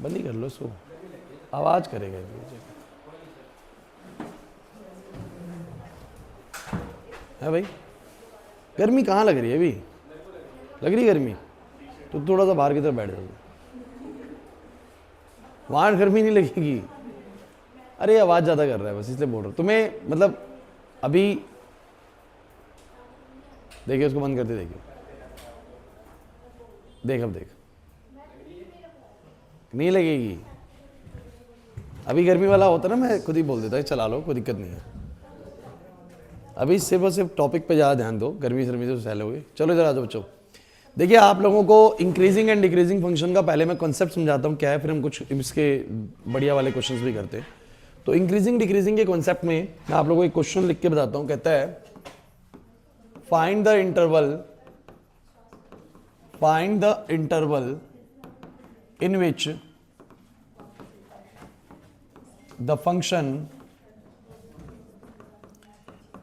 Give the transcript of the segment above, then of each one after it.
बंद ही कर लो इसको, आवाज करेगा ये। है भाई, गर्मी कहाँ लग रही है अभी? लग रही गर्मी? तो थोड़ा सा बाहर की तरफ बैठ जाओ, वहां गर्मी नहीं लगेगी। अरे आवाज ज्यादा कर रहा है बस इसलिए बोल रहा हूं तुम्हें। मतलब अभी देखिए, उसको बंद करते देखिए, देख अब देख, नहीं लगेगी। अभी गर्मी वाला होता ना, मैं खुद ही बोल देता है चला लो, कोई दिक्कत नहीं है। अभी सिर्फ और सिर्फ टॉपिक पे ज़्यादा ध्यान दो, गर्मी शर्मी से सहलोगे। चलो इधर आ जाओ बच्चों। देखिए आप लोगों को इंक्रीजिंग एंड डिक्रीजिंग फंक्शन का पहले मैं कॉन्सेप्ट समझाता हूँ क्या है, फिर हम कुछ इसके बढ़िया वाले क्वेश्चंस भी करते हैं। तो इंक्रीजिंग डिक्रीजिंग के कॉन्सेप्ट में मैं आप लोगों को एक क्वेश्चन लिख के बताता हूँ। कहता है find the interval in which the function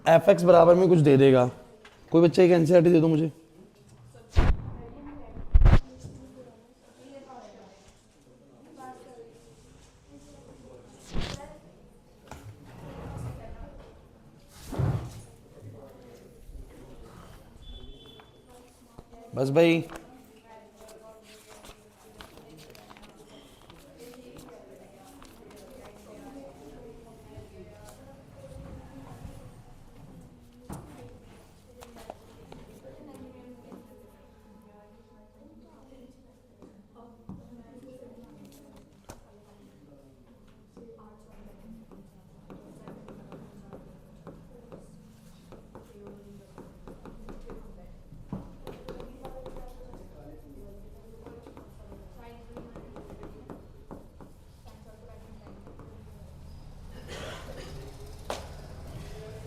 fx बराबर में कुछ दे देगा। कोई बच्चा एक एनसीईआरटी दे दो मुझे। बस भाई,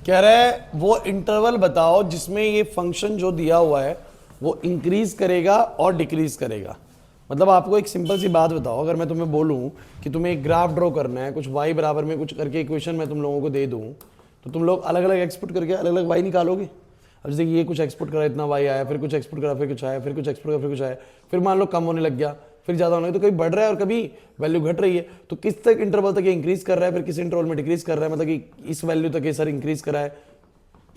कह रहा है वो इंटरवल बताओ जिसमें ये फंक्शन जो दिया हुआ है वो इंक्रीज करेगा और डिक्रीज करेगा। मतलब आपको एक सिंपल सी बात बताओ, अगर मैं तुम्हें बोलूं कि तुम्हें एक ग्राफ ड्रॉ करना है, कुछ y बराबर में कुछ करके इक्वेशन मैं तुम लोगों को दे दूं, तो तुम लोग अलग अलग एक्सपोर्ट करके अलग अलग y निकालोगे। अब जैसे ये कुछ एक्सपोर्ट करा, इतना y आया, फिर कुछ एक्सपोर्ट करा, फिर कुछ आया, फिर कुछ एक्सपोर्ट करा, फिर कुछ आया, फिर मान लो कम होने लग गया, फिर ज्यादा होने लगा, तो कभी बढ़ रहा है और कभी वैल्यू घट रही है। तो किस तक इंटरवल तक ये इंक्रीज कर रहा है, फिर किस इंटरवल में डिक्रीज कर रहा है, मतलब कि इस वैल्यू तक ये सर इंक्रीज करा है,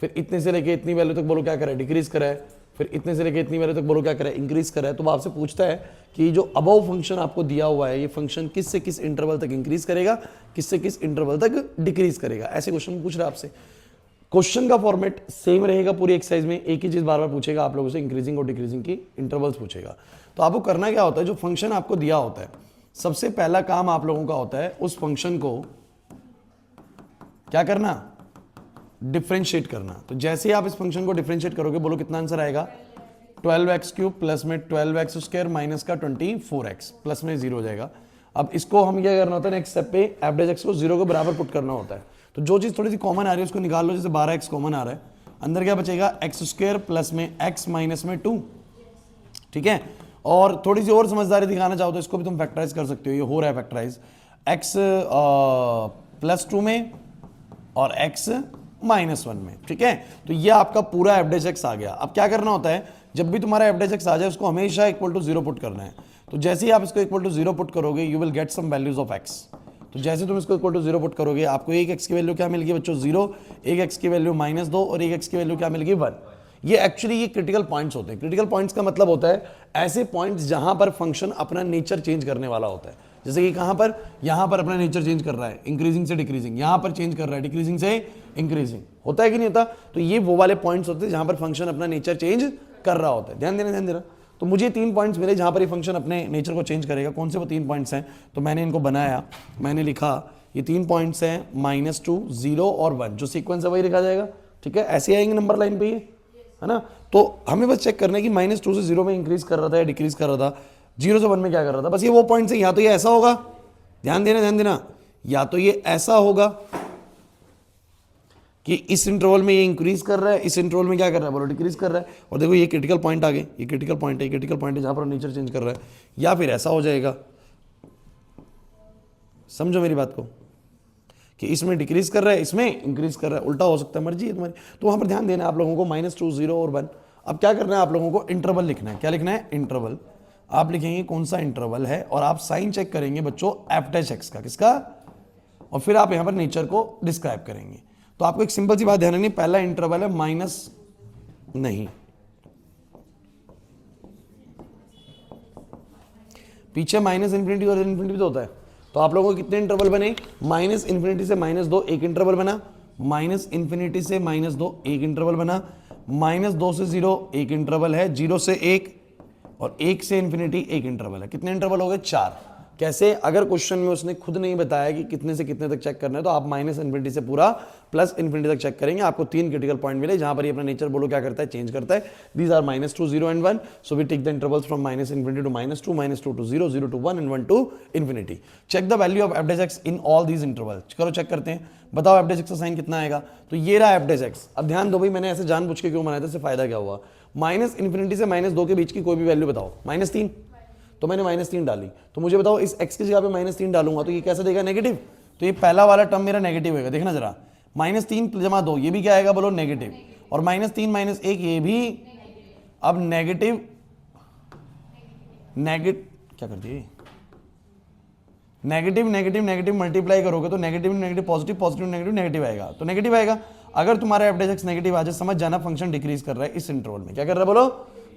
फिर इतने से लेके इतनी वैल्यू तक बोलो क्या करा है, डिक्रीज करा है, फिर इतने से लेके इतनी वैल्यू तक बोलो क्या करा है, इंक्रीज करा है। तो वो आपसे पूछता है कि जो अबव फंक्शन आपको दिया हुआ है, ये फंक्शन किस से किस इंटरवल तक इंक्रीज करेगा, किस से किस इंटरवल तक डिक्रीज करेगा। ऐसे क्वेश्चन पूछ रहा है आपसे। क्वेश्चन का फॉर्मेट सेम रहेगा पूरी एक्सरसाइज में, एक ही चीज बार बार पूछेगा आप लोगों से, इंक्रीजिंग और डिक्रीजिंग की इंटरवल्स पूछेगा। तो आपको करना क्या होता है, जो फंक्शन आपको दिया होता है, सबसे पहला काम आप लोगों का होता है उस फंक्शन को क्या करना, डिफरेंशिएट करना। तो जैसे ही आप इस फंक्शन को डिफरेंशिएट करोगे, बोलो कितना आंसर आएगा, 12x³ प्लस में 12x² माइनस का 24x प्लस में 0 हो जाएगा। अब इसको हम क्या करना होता है, नेक्स्ट स्टेप पे एवरेज x को 0 के बराबर पुट करना होता है। तो जो चीज थोड़ी सी कॉमन आ रही है उसको निकाल लो। जैसे 12x कॉमन आ रहा है, अंदर क्या बचेगा, x² प्लस में x माइनस में 2। ठीक है, और थोड़ी सी और समझदारी दिखाना चाहो तो इसको भी तुम फैक्टराइज कर सकते हो। ये हो रहा है फैक्टराइज, x प्लस 2 में और x -1 में। ठीक है, तो ये आपका पूरा एवरेज x आ गया। अब क्या करना होता है, जब भी तुम्हारा एवरेज x आ जाए उसको हमेशा इक्वल टू 0 पुट करना है। तो जैसे ही आप इसको इक्वल टू 0 पुट करोगे, you will get some values of x। तो जैसे तुम इसको इक्वल टू 0 पुट करोगे, आपको एक x की वैल्यू क्या मिलेगी बच्चों, 0, एक x की वैल्यू -2 और एक x की वैल्यू क्या मिलेगी, 1। ये एक्चुअली ये क्रिटिकल पॉइंट्स होते हैं। क्रिटिकल पॉइंट्स का मतलब होता है ऐसे पॉइंट्स जहां पर फंक्शन अपना नेचर चेंज करने वाला होता है। जैसे कि कहां पर, यहां पर अपना नेचर चेंज कर रहा है, इंक्रीजिंग से डिक्रीजिंग, यहां पर चेंज कर रहा है, डिक्रीजिंग से इंक्रीजिंग, होता है कि नहीं होता। तो ये वो वाले पॉइंट्स होते हैं जहां पर फंक्शन अपना नेचर चेंज कर रहा होता है। ध्यान देना। तो मुझे 3 पॉइंट्स मिले जहां पर ये फंक्शन अपने नेचर को चेंज करेगा। कौन से वो 3 पॉइंट्स हैं, तो मैंने इनको बनाया, मैंने लिखा ये 3 पॉइंट्स हैं -2, 0 और 1। जो सीक्वेंस है वही लिखा जाएगा। ठीक है, ऐसे आएंगे नंबर लाइन पे, है ना। तो हमें बस चेक करना है कि -2 से 0 में इंक्रीज कर रहा था या डिक्रीज कर रहा था, 0 से 1 में क्या कर रहा था। बस ये वो पॉइंट्स है, या तो ये ऐसा होगा, ध्यान देना, या तो ये ऐसा होगा कि इस इंटरवल में ये इंक्रीज कर रहा है, इस इंटरवल में क्या कर रहा है, बोलो डिक्रीज कर रहा है। और देखो ये क्रिटिकल पॉइंट आ गए, ये क्रिटिकल पॉइंट है जहां पर नेचर चेंज कर रहा है। या फिर ऐसा हो जाएगा, समझो मेरी बात को, कि इसमें डिक्रीज कर रहा है, इसमें इंक्रीज कर रहा है, उल्टा हो सकता है, मर्जी है तुम्हारी। तो वहां पर ध्यान देना आप लोगों को, -2, 0 और 1। अब क्या करना है आप लोगों को, इंटरवल लिखना है। क्या लिखना है, इंटरवल। आप लिखेंगे कौन सा इंटरवल है और आप साइन चेक करेंगे बच्चों एफ डैश एक्स का, किसका, और फिर आप यहां पर नेचर को डिस्क्राइब करेंगे। तो आपको एक सिंपल सी बात ध्यान रखनी, पहला इंटरवल है माइनस नहीं, पीछे माइनस इन्फिनिटी और इन्फिनिटी भी तो होता है। तो आप लोगों को कितने इंटरवल बने, माइनस इन्फिनिटी से -2 एक इंटरवल बना, माइनस इन्फिनिटी से -2 एक इंटरवल बना, -2 से 0 एक इंटरवल है, 0 से 1 और 1 से इन्फिनिटी एक इंटरवल है। कितने इंटरवल हो गए, 4। कैसे, अगर क्वेश्चन में उसने खुद नहीं बताया कि कितने से कितने तक चेक करना है तो आप माइनस इन्फिनिटी से पूरा प्लस इन्फिनिटी तक चेक करेंगे, आपको 3 क्रिटिकल पॉइंट मिले जहां पर ये अपना नेचर बोलो क्या करता है, चेंज करता है। These are -2, 0 and 1, so we take the intervals from minus infinity to -2 to 0, 0 to 1 and 1 to infinity. Check the value of f dash x in all these intervals. करो चेक करते हैं, बताओ एफ डैश एक्स का sign कितना आएगा। तो ये रहा एफ डैश एक्स। अब ध्यान दो भाई, मैंने ऐसे जानबूझ के क्यों बनाया था, इससे फायदा क्या हुआ, माइनस इन्फिनिटी से -2 के बीच की कोई भी वैल्यू बताओ, -3, तो मैंने -3 डाली। तो मुझे बताओ इस x की जगह पे -3 डालूंगा तो ये कैसे देगा, नेगेटिव। तो ये पहला वाला टर्म मेरा नेगेटिव होगा, देखना जरा, -3 + 2 ये भी क्या आएगा बोलो, नेगेटिव, और -3 - 1 ये भी अब नेगेटिव, क्या कर दिए, नेगेटिव नेगेटिव नेगेटिव मल्टीप्लाई करोगे तो negative negative positive, positive negative negative आएगा, तो नेगेटिव आएगा। अगर तुम्हारा एफ डैश एक्स नेगेटिव आ जाए समझ जाना फंक्शन डिक्रीज कर रहा है इस इंटरवल में। क्या कर रहा है बोलो,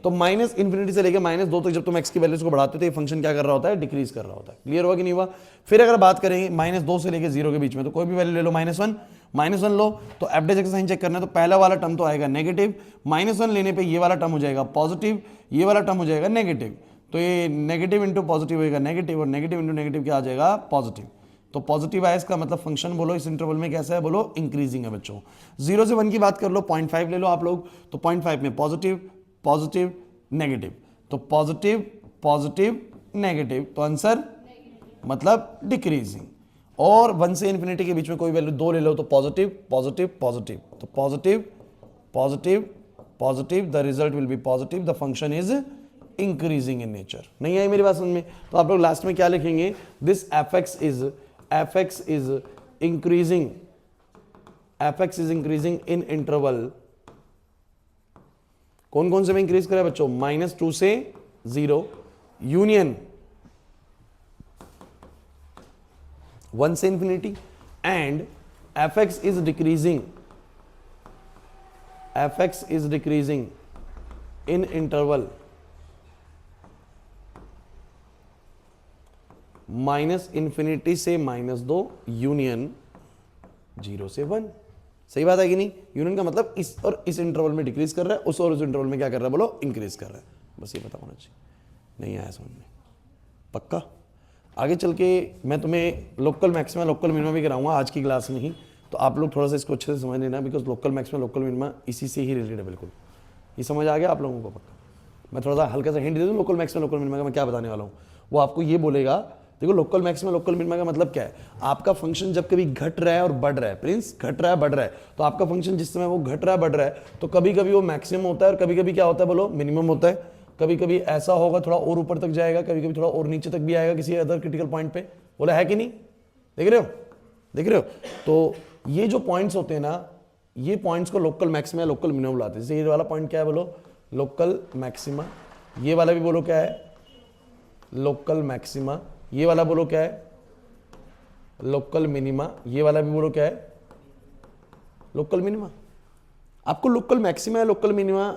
तो माइनस इन्फिनिटी से लेके -2 तक जब तुम x की वैल्यूज को बढ़ाते हो तो ये फंक्शन क्या कर रहा होता है, डिक्रीज कर रहा होता है। क्लियर हुआ कि नहीं हुआ। फिर अगर बात करेंगे -2 से लेके 0 के बीच में, तो कोई भी वैल्यू ले लो, -1 लो, तो एफ डैश एक्स का साइन चेक करना है तो पहला वाला टर्म तो आएगा नेगेटिव, -1 लेने पे ये वाला टर्म हो जाएगा पॉजिटिव, ये वाला टर्म हो जाएगा नेगेटिव, तो ये नेगेटिव इंटू पॉजिटिव होगा नेगेटिव, और नेगेटिव इंटू नेगेटिव क्या आ जाएगा, पॉजिटिव। तो पॉजिटिव आया, इसका मतलब फंक्शन बोलो इस इंटरवल में कैसा है, बोलो इंक्रीजिंग है बच्चों। 0 से 1 की बात कर लो, 0.5 ले लो आप लोग, तो 0.5 में पॉजिटिव पॉजिटिव नेगेटिव, तो पॉजिटिव पॉजिटिव नेगेटिव, तो आंसर मतलब डिक्रीजिंग। और 1 से इन्फिनिटी के बीच में कोई वैल्यू 2 ले लो तो पॉजिटिव पॉजिटिव पॉजिटिव, तो positive positive positive, the result will be positive, the function is increasing in nature. नहीं आई मेरी बात समझ में। तो आप लोग लास्ट में क्या लिखेंगे, this F x is increasing, F x is increasing in interval, कौन कौन से में इंक्रीज करे बच्चों, -2 से 0 यूनियन 1 से infinity, and F x is decreasing, F x is decreasing in interval -infinity से -2 यूनियन 0 से 1। सही बात है कि नहीं। यूनियन का मतलब इस और इस इंटरवल में डिक्रीज कर रहा है, उस और उस इंटरवल में क्या कर रहा है बोलो, इंक्रीज कर रहा है। बस ये पता होना चाहिए। नहीं आया समझ में, पक्का। आगे चल के मैं तुम्हें लोकल मैक्सिमा लोकल मिनिमा भी कराऊंगा आज की क्लास में ही, तो आप लोग थोड़ा सा इसको अच्छे से समझ लेना, because local maxima local minima इसी से ही रिलेटेड है बिल्कुल। ये समझ आ गया आप लोगों को, पक्का। मैं थोड़ा सा हल्का सा हिंट दे दूँ लोकल मैक्सिमा लोकल मिनिमा का मैं क्या बताने वाला हूँ। वो आपको ये बोलेगा, देखो लोकल मैक्सिमा लोकल मिनिमा का मतलब क्या है, आपका फंक्शन जब कभी घट रहा है और बढ़ रहा है, प्रिंस घट रहा है बढ़ रहा है, तो आपका फंक्शन जिस समय वो घट रहा है बढ़ रहा है तो कभी कभी वो मैक्सिमम होता है और कभी कभी क्या होता है बोलो, मिनिमम होता है। कभी कभी ऐसा होगा थोड़ा और ऊपर तक जाएगा, कभी कभी थोड़ा और नीचे तक भी आएगा किसी अदर क्रिटिकल पॉइंट पे। बोला है कि नहीं, देख रहे हो, देख रहे हो। तो ये जो पॉइंट्स होते हैं ना, ये पॉइंट्स को लोकल मैक्सिमा या लोकल मिनिमम बुलाते हैं। जैसे ये वाला पॉइंट क्या है बोलो, लोकल मैक्सिमा, ये वाला भी बोलो क्या है, लोकल मैक्सिमा, ये वाला बोलो क्या है, लोकल मिनिमा, ये वाला भी बोलो क्या है, लोकल मिनिमा। आपको लोकल मैक्सिमा या लोकल मिनिमा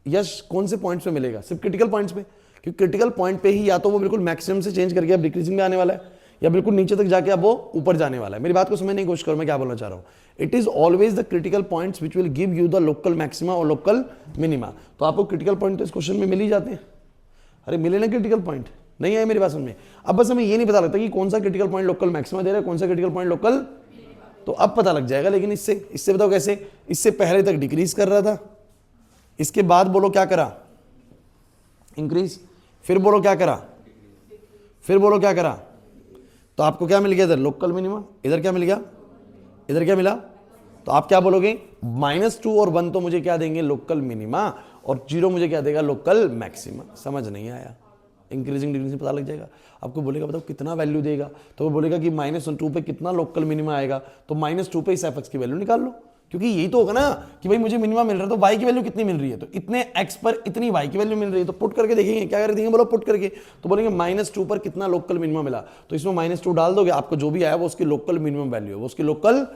यश कौन से पॉइंट्स पे मिलेगा, सिर्फ क्रिटिकल पॉइंट्स पे, क्योंकि क्रिटिकल पॉइंट पे ही या तो वो बिल्कुल मैक्सिमम से चेंज करके अब डिक्रीजिंग में आने वाला है, या बिल्कुल नीचे तक जाके अब वो ऊपर जाने वाला है। मेरी बात को समझने की कोशिश करो मैं क्या बोलना चाह रहा हूं। It is always the critical points which will give you the local maxima और लोकल मिनिमा। तो आपको क्रिटिकल पॉइंट तो इस क्वेश्चन में मिल ही जाते हैं। अरे मिले ना क्रिटिकल पॉइंट, नहीं आए मेरी बात समझ में। अब बस हमें ये नहीं पता लगता कि कौन सा क्रिटिकल पॉइंट लोकल मैक्सिमा दे रहा है, कौन सा क्रिटिकल पॉइंट लोकल, तो अब पता लग जाएगा। लेकिन इससे बताओ कैसे, इससे पहले तक डिक्रीज कर रहा था, इसके बाद बोलो क्या करा, इंक्रीज, फिर बोलो क्या करा, फिर बोलो क्या करा, तो आपको क्या मिल गया इधर लोकल मिनिमा, इधर क्या मिल गया, इधर क्या मिला, तो आप क्या बोलोगे, -2 और 1 तो मुझे क्या देंगे लोकल मिनिमा, और 0 मुझे क्या देगा लोकल मैक्सिमा। समझ नहीं आया, इंक्रीजिंग डिक्रीजिंग पता लग जाएगा। आपको बोलेगा बताओ कितना वैल्यू देगा, तो वो बोलेगा कि -2 पे कितना लोकल मिनिमा आएगा, तो -2 पे इस एफ एक्स की वैल्यू निकाल लो। क्योंकि यही तो होगा ना कि भाई मुझे मिनिमम मिल रहा है तो y की वैल्यू कितनी मिल रही है, तो इतने x पर इतनी y की वैल्यू मिल रही है, तो पुट करके देखेंगे, क्या कर देंगे बोलो पुट करके, तो बोलेंगे -2 पर कितना लोकल मिनिमम मिला, तो इसमें -2 डाल दोगे, आपको जो भी आया वो उसकी लोकल मिनिमम वैल्यू है, वो उसकी लोकल।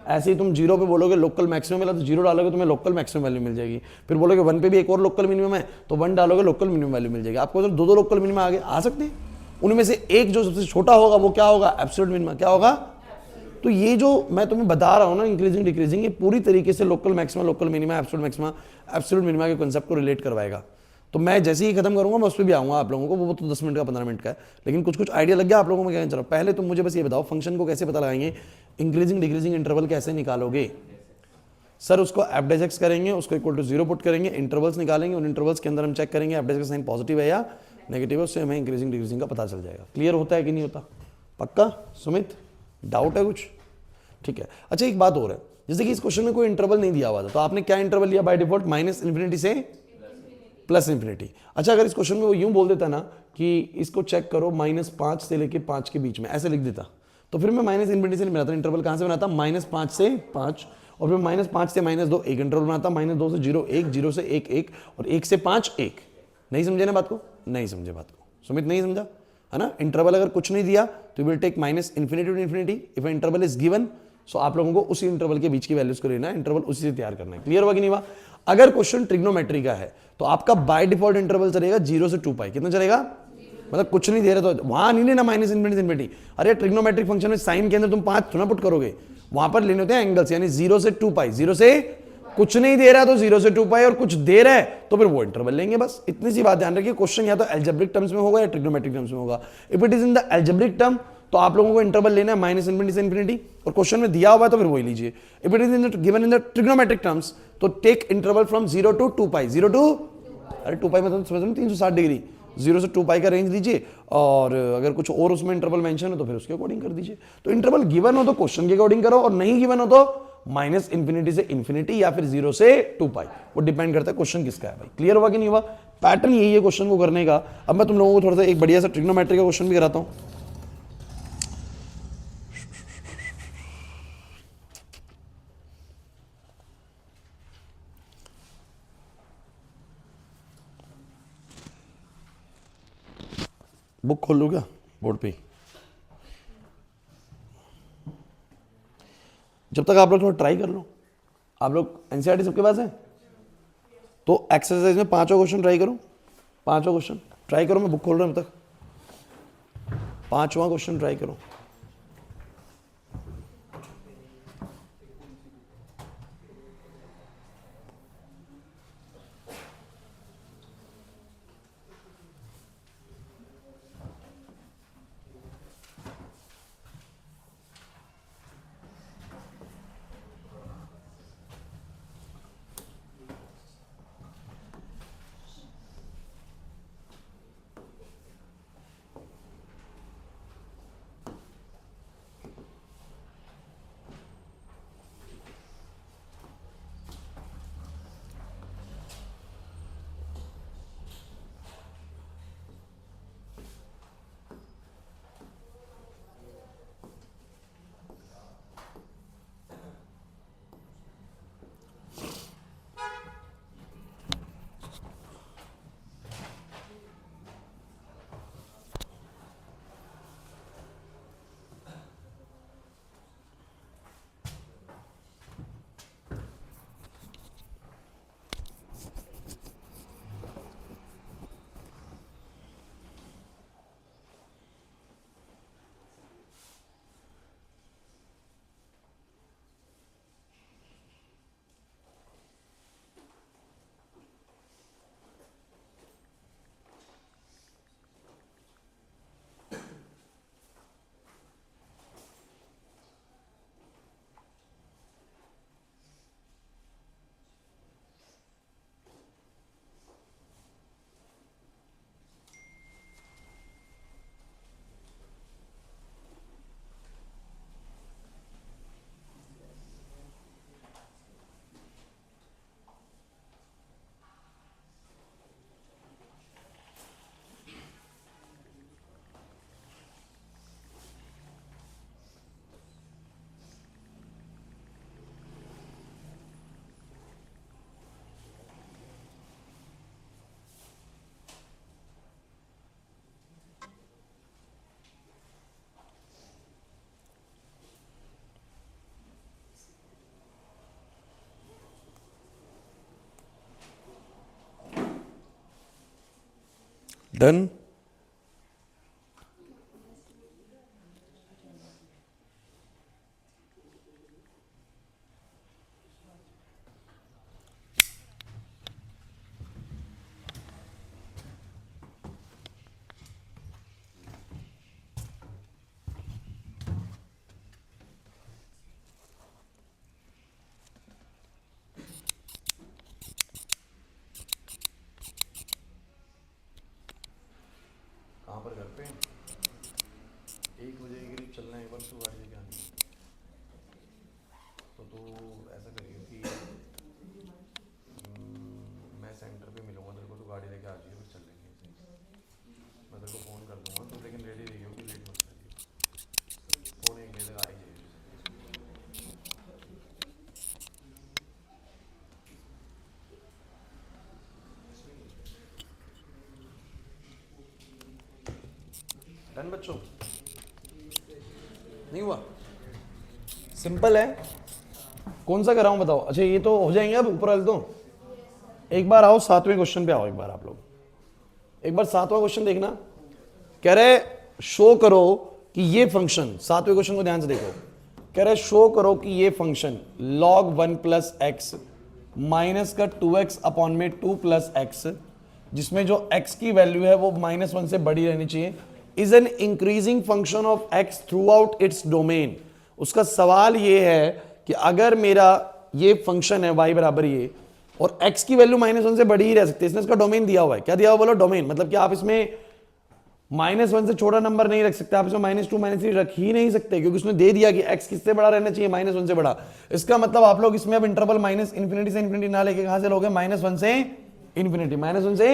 ऐसे ही तुम 0 पे बोलोगे लोकल मैक्सिमम मिला, तो 0 डालोगे तुम्हें लोकल मैक्सिमम वैल्यू मिल जाएगी। फिर बोलोगे 1 पे भी एक और लोकल मिनिमम है, तो 1 डालोगे लोकल मिनिमम वैल्यू मिल जाएगी। आपको तो दो लोकल मिनिमम आगे आ सकते हैं, उनमें से एक जो सबसे छोटा होगा वो क्या होगा, एब्सोल्यूट मिनिमम। क्या होगा, तो ये जो मैं तुम्हें बता रहा हूं ना इंक्रीजिंग डिक्रीजिंग, ये पूरी तरीके से local maxima, local minima, absolute maxima, absolute minima के कांसेप्ट को रिलेट करवाएगा। तो मैं जैसे ही खत्म करूंगा मैं उस पर भी आऊंगा आप लोगों को, वो तो 10 मिनट का 15 मिनट का है, लेकिन कुछ कुछ आइडिया लग गया आप लोगों को। मैं कहना चाह रहा हूं, पहले तुम मुझे बस ये बताओ फंक्शन को कैसे पता लगाएंगे, इंक्रीजिंग डिक्रीजिंग इंटरवल कैसे निकालोगे। सर उसको एफ करेंगे, उसको इक्वल टू 0 पुट करेंगे, इंटरवल्स निकालेंगे, उन इंटरवल्स के अंदर हम चेक करेंगे एफ का साइन पॉजिटिव है या नेगेटिव है, उससे हमें इंक्रीजिंग डिक्रीजिंग का पता चल जाएगा। क्लियर होता है कि नहीं होता, पक्का सुमित, डाउट है कुछ, ठीक है। अच्छा एक बात और है, जैसे कि इस क्वेश्चन में कोई इंटरवल नहीं दिया हुआ था, तो आपने क्या इंटरवल लिया बाय डिफॉल्ट, -∞ से +∞। अच्छा अगर इस क्वेश्चन में वो यूं बोल देता ना कि इसको चेक करो -5 से लेके 5 के बीच में, ऐसे लिख देता, तो फिर मैं -∞ से नहीं बनाता, इंटरवल कहां से बनाता, -5 से 5, और फिर -5 से -2 एक इंटरवल बनाता, -2 से 0 1, 0 से 1 1, और 1 से 5 1। नहीं समझे ना बात को, नहीं समझे बात को, सुमित नहीं समझा है ना। इंटरवल अगर कुछ नहीं दिया तो will take -∞ to ∞, if interval is given, so आप लोगों को उसी इंटरवल के बीच की वैल्यूज को लेना है, इंटरवल उसी से तैयार करना है। क्लियर हुआ कि नहीं हुआ। अगर क्वेश्चन ट्रिग्नोमेट्री का है तो आपका बाय डिफॉल्ट इंटरवल चलेगा 0 से 2 पाई, कितना चलेगा, मतलब कुछ नहीं दे रहे तो वहां नहीं लेना -∞ अरे ट्रिग्नोमेट्रिक फंक्शन में साइन के अंदर तुम 5 थोड़ा पुट करोगे, वहां पर लेने होते हैं एंगल्स, यानी 0 से 2 पाई, 0 से कुछ नहीं दे रहा तो 0 से 2 पाई, और कुछ दे रहा है तो फिर वो इंटरवल लेंगे, बस इतनी सी बात ध्यान रखिए। क्वेश्चन या तो अलजेब्रिक टर्म्स में होगा या ट्रिग्नोमेट्रिक टर्म्स में होगा। If it is in the algebraic term तो आप लोगों को इंटरवल लेना है -∞ से ∞, और क्वेश्चन में दिया हुआ है तो फिर वही लीजिए। If it is in given in the trigonometric terms तो take interval from 0 to 2 pi, 0 to, अरे 2 पाई मतलब समझ रहे 360 डिग्री, 0 से 2 पाई का रेंज लीजिए, और अगर कुछ और उसमें इंटरवल मेंशन है तो फिर उसके अकॉर्डिंग कर दीजिए। तो इंटरवल गिवन हो तो क्वेश्चन के अकॉर्डिंग करो, और नहीं गिवन हो तो -∞ से ∞, या फिर 0 से 2 पाई, वो डिपेंड करता है क्वेश्चन किसका है भाई। क्लियर हुआ कि नहीं हुआ, पैटर्न यही है क्वेश्चन को करने का। अब मैं तुम लोगों को थोड़ा सा एक बढ़िया सा ट्रिग्नोमेट्री का क्वेश्चन भी कराता हूं। बुक खोल लो क्या बोर्ड पे, जब तक आप लोग थोड़ा ट्राई कर लो। आप लोग एनसीईआरटी सबके पास है, तो एक्सरसाइज में 5 क्वेश्चन ट्राई करो, 5 क्वेश्चन ट्राई करो, मैं बुक खोल रहा हूं, अब तक 5वां क्वेश्चन ट्राई करो। डन। कहाँ पर घर पे 1 बजे के करीब चलना है, एक बार तू गाड़ी लेके आनी है। तो तू ऐसा करिए कि मैं सेंटर पे मिलूंगा तेरे को, तू गाड़ी लेके आ जाइए, फिर चल लेंगे। मैं तेरे को फ़ोन कर दूंगा, तो लेकिन रेडी रहिए कि लेट मत करिए। फ़ोन 1 बजे तक आ ही जाइए। डन बच्चों, नहीं हुआ? सिंपल है। कौन सा कराऊं बताओ? अच्छा ये तो हो जाएंगे अब ऊपर वाले तो। एक बार आओ 7वें क्वेश्चन पे आओ, एक बार आप लोग एक बार 7वां क्वेश्चन देखना। कह रहे शो करो कि ये फंक्शन, 7वें क्वेश्चन को ध्यान से देखो। कह रहे शो करो कि ये function log 1 plus x minus का 2x अपॉन में 2 प्लस एक्स, जिसमें जो x की वैल्यू है वो -1 से बड़ी रहनी चाहिए, is an increasing function of x through out its domain. उसका सवाल ये है कि अगर मेरा ये फंक्शन है y बराबर ये, और x की वैल्यू -1 से बड़ी ही रह सकती है, इसने इसका डोमेन दिया हुआ है। क्या दिया हुआ बोलो? डोमेन। मतलब कि आप इसमें -1 से छोटा नंबर नहीं रख सकते, आप इसमें -2 -3 रख ही नहीं सकते, क्योंकि उसने दे दिया कि x किससे बड़ा रहना चाहिए? -1 से बड़ा। इसका मतलब आप लोग इसमें अब इंटरवल -∞ से ∞ ना लेके कहां से लोगे? -1 से ∞। -1 से,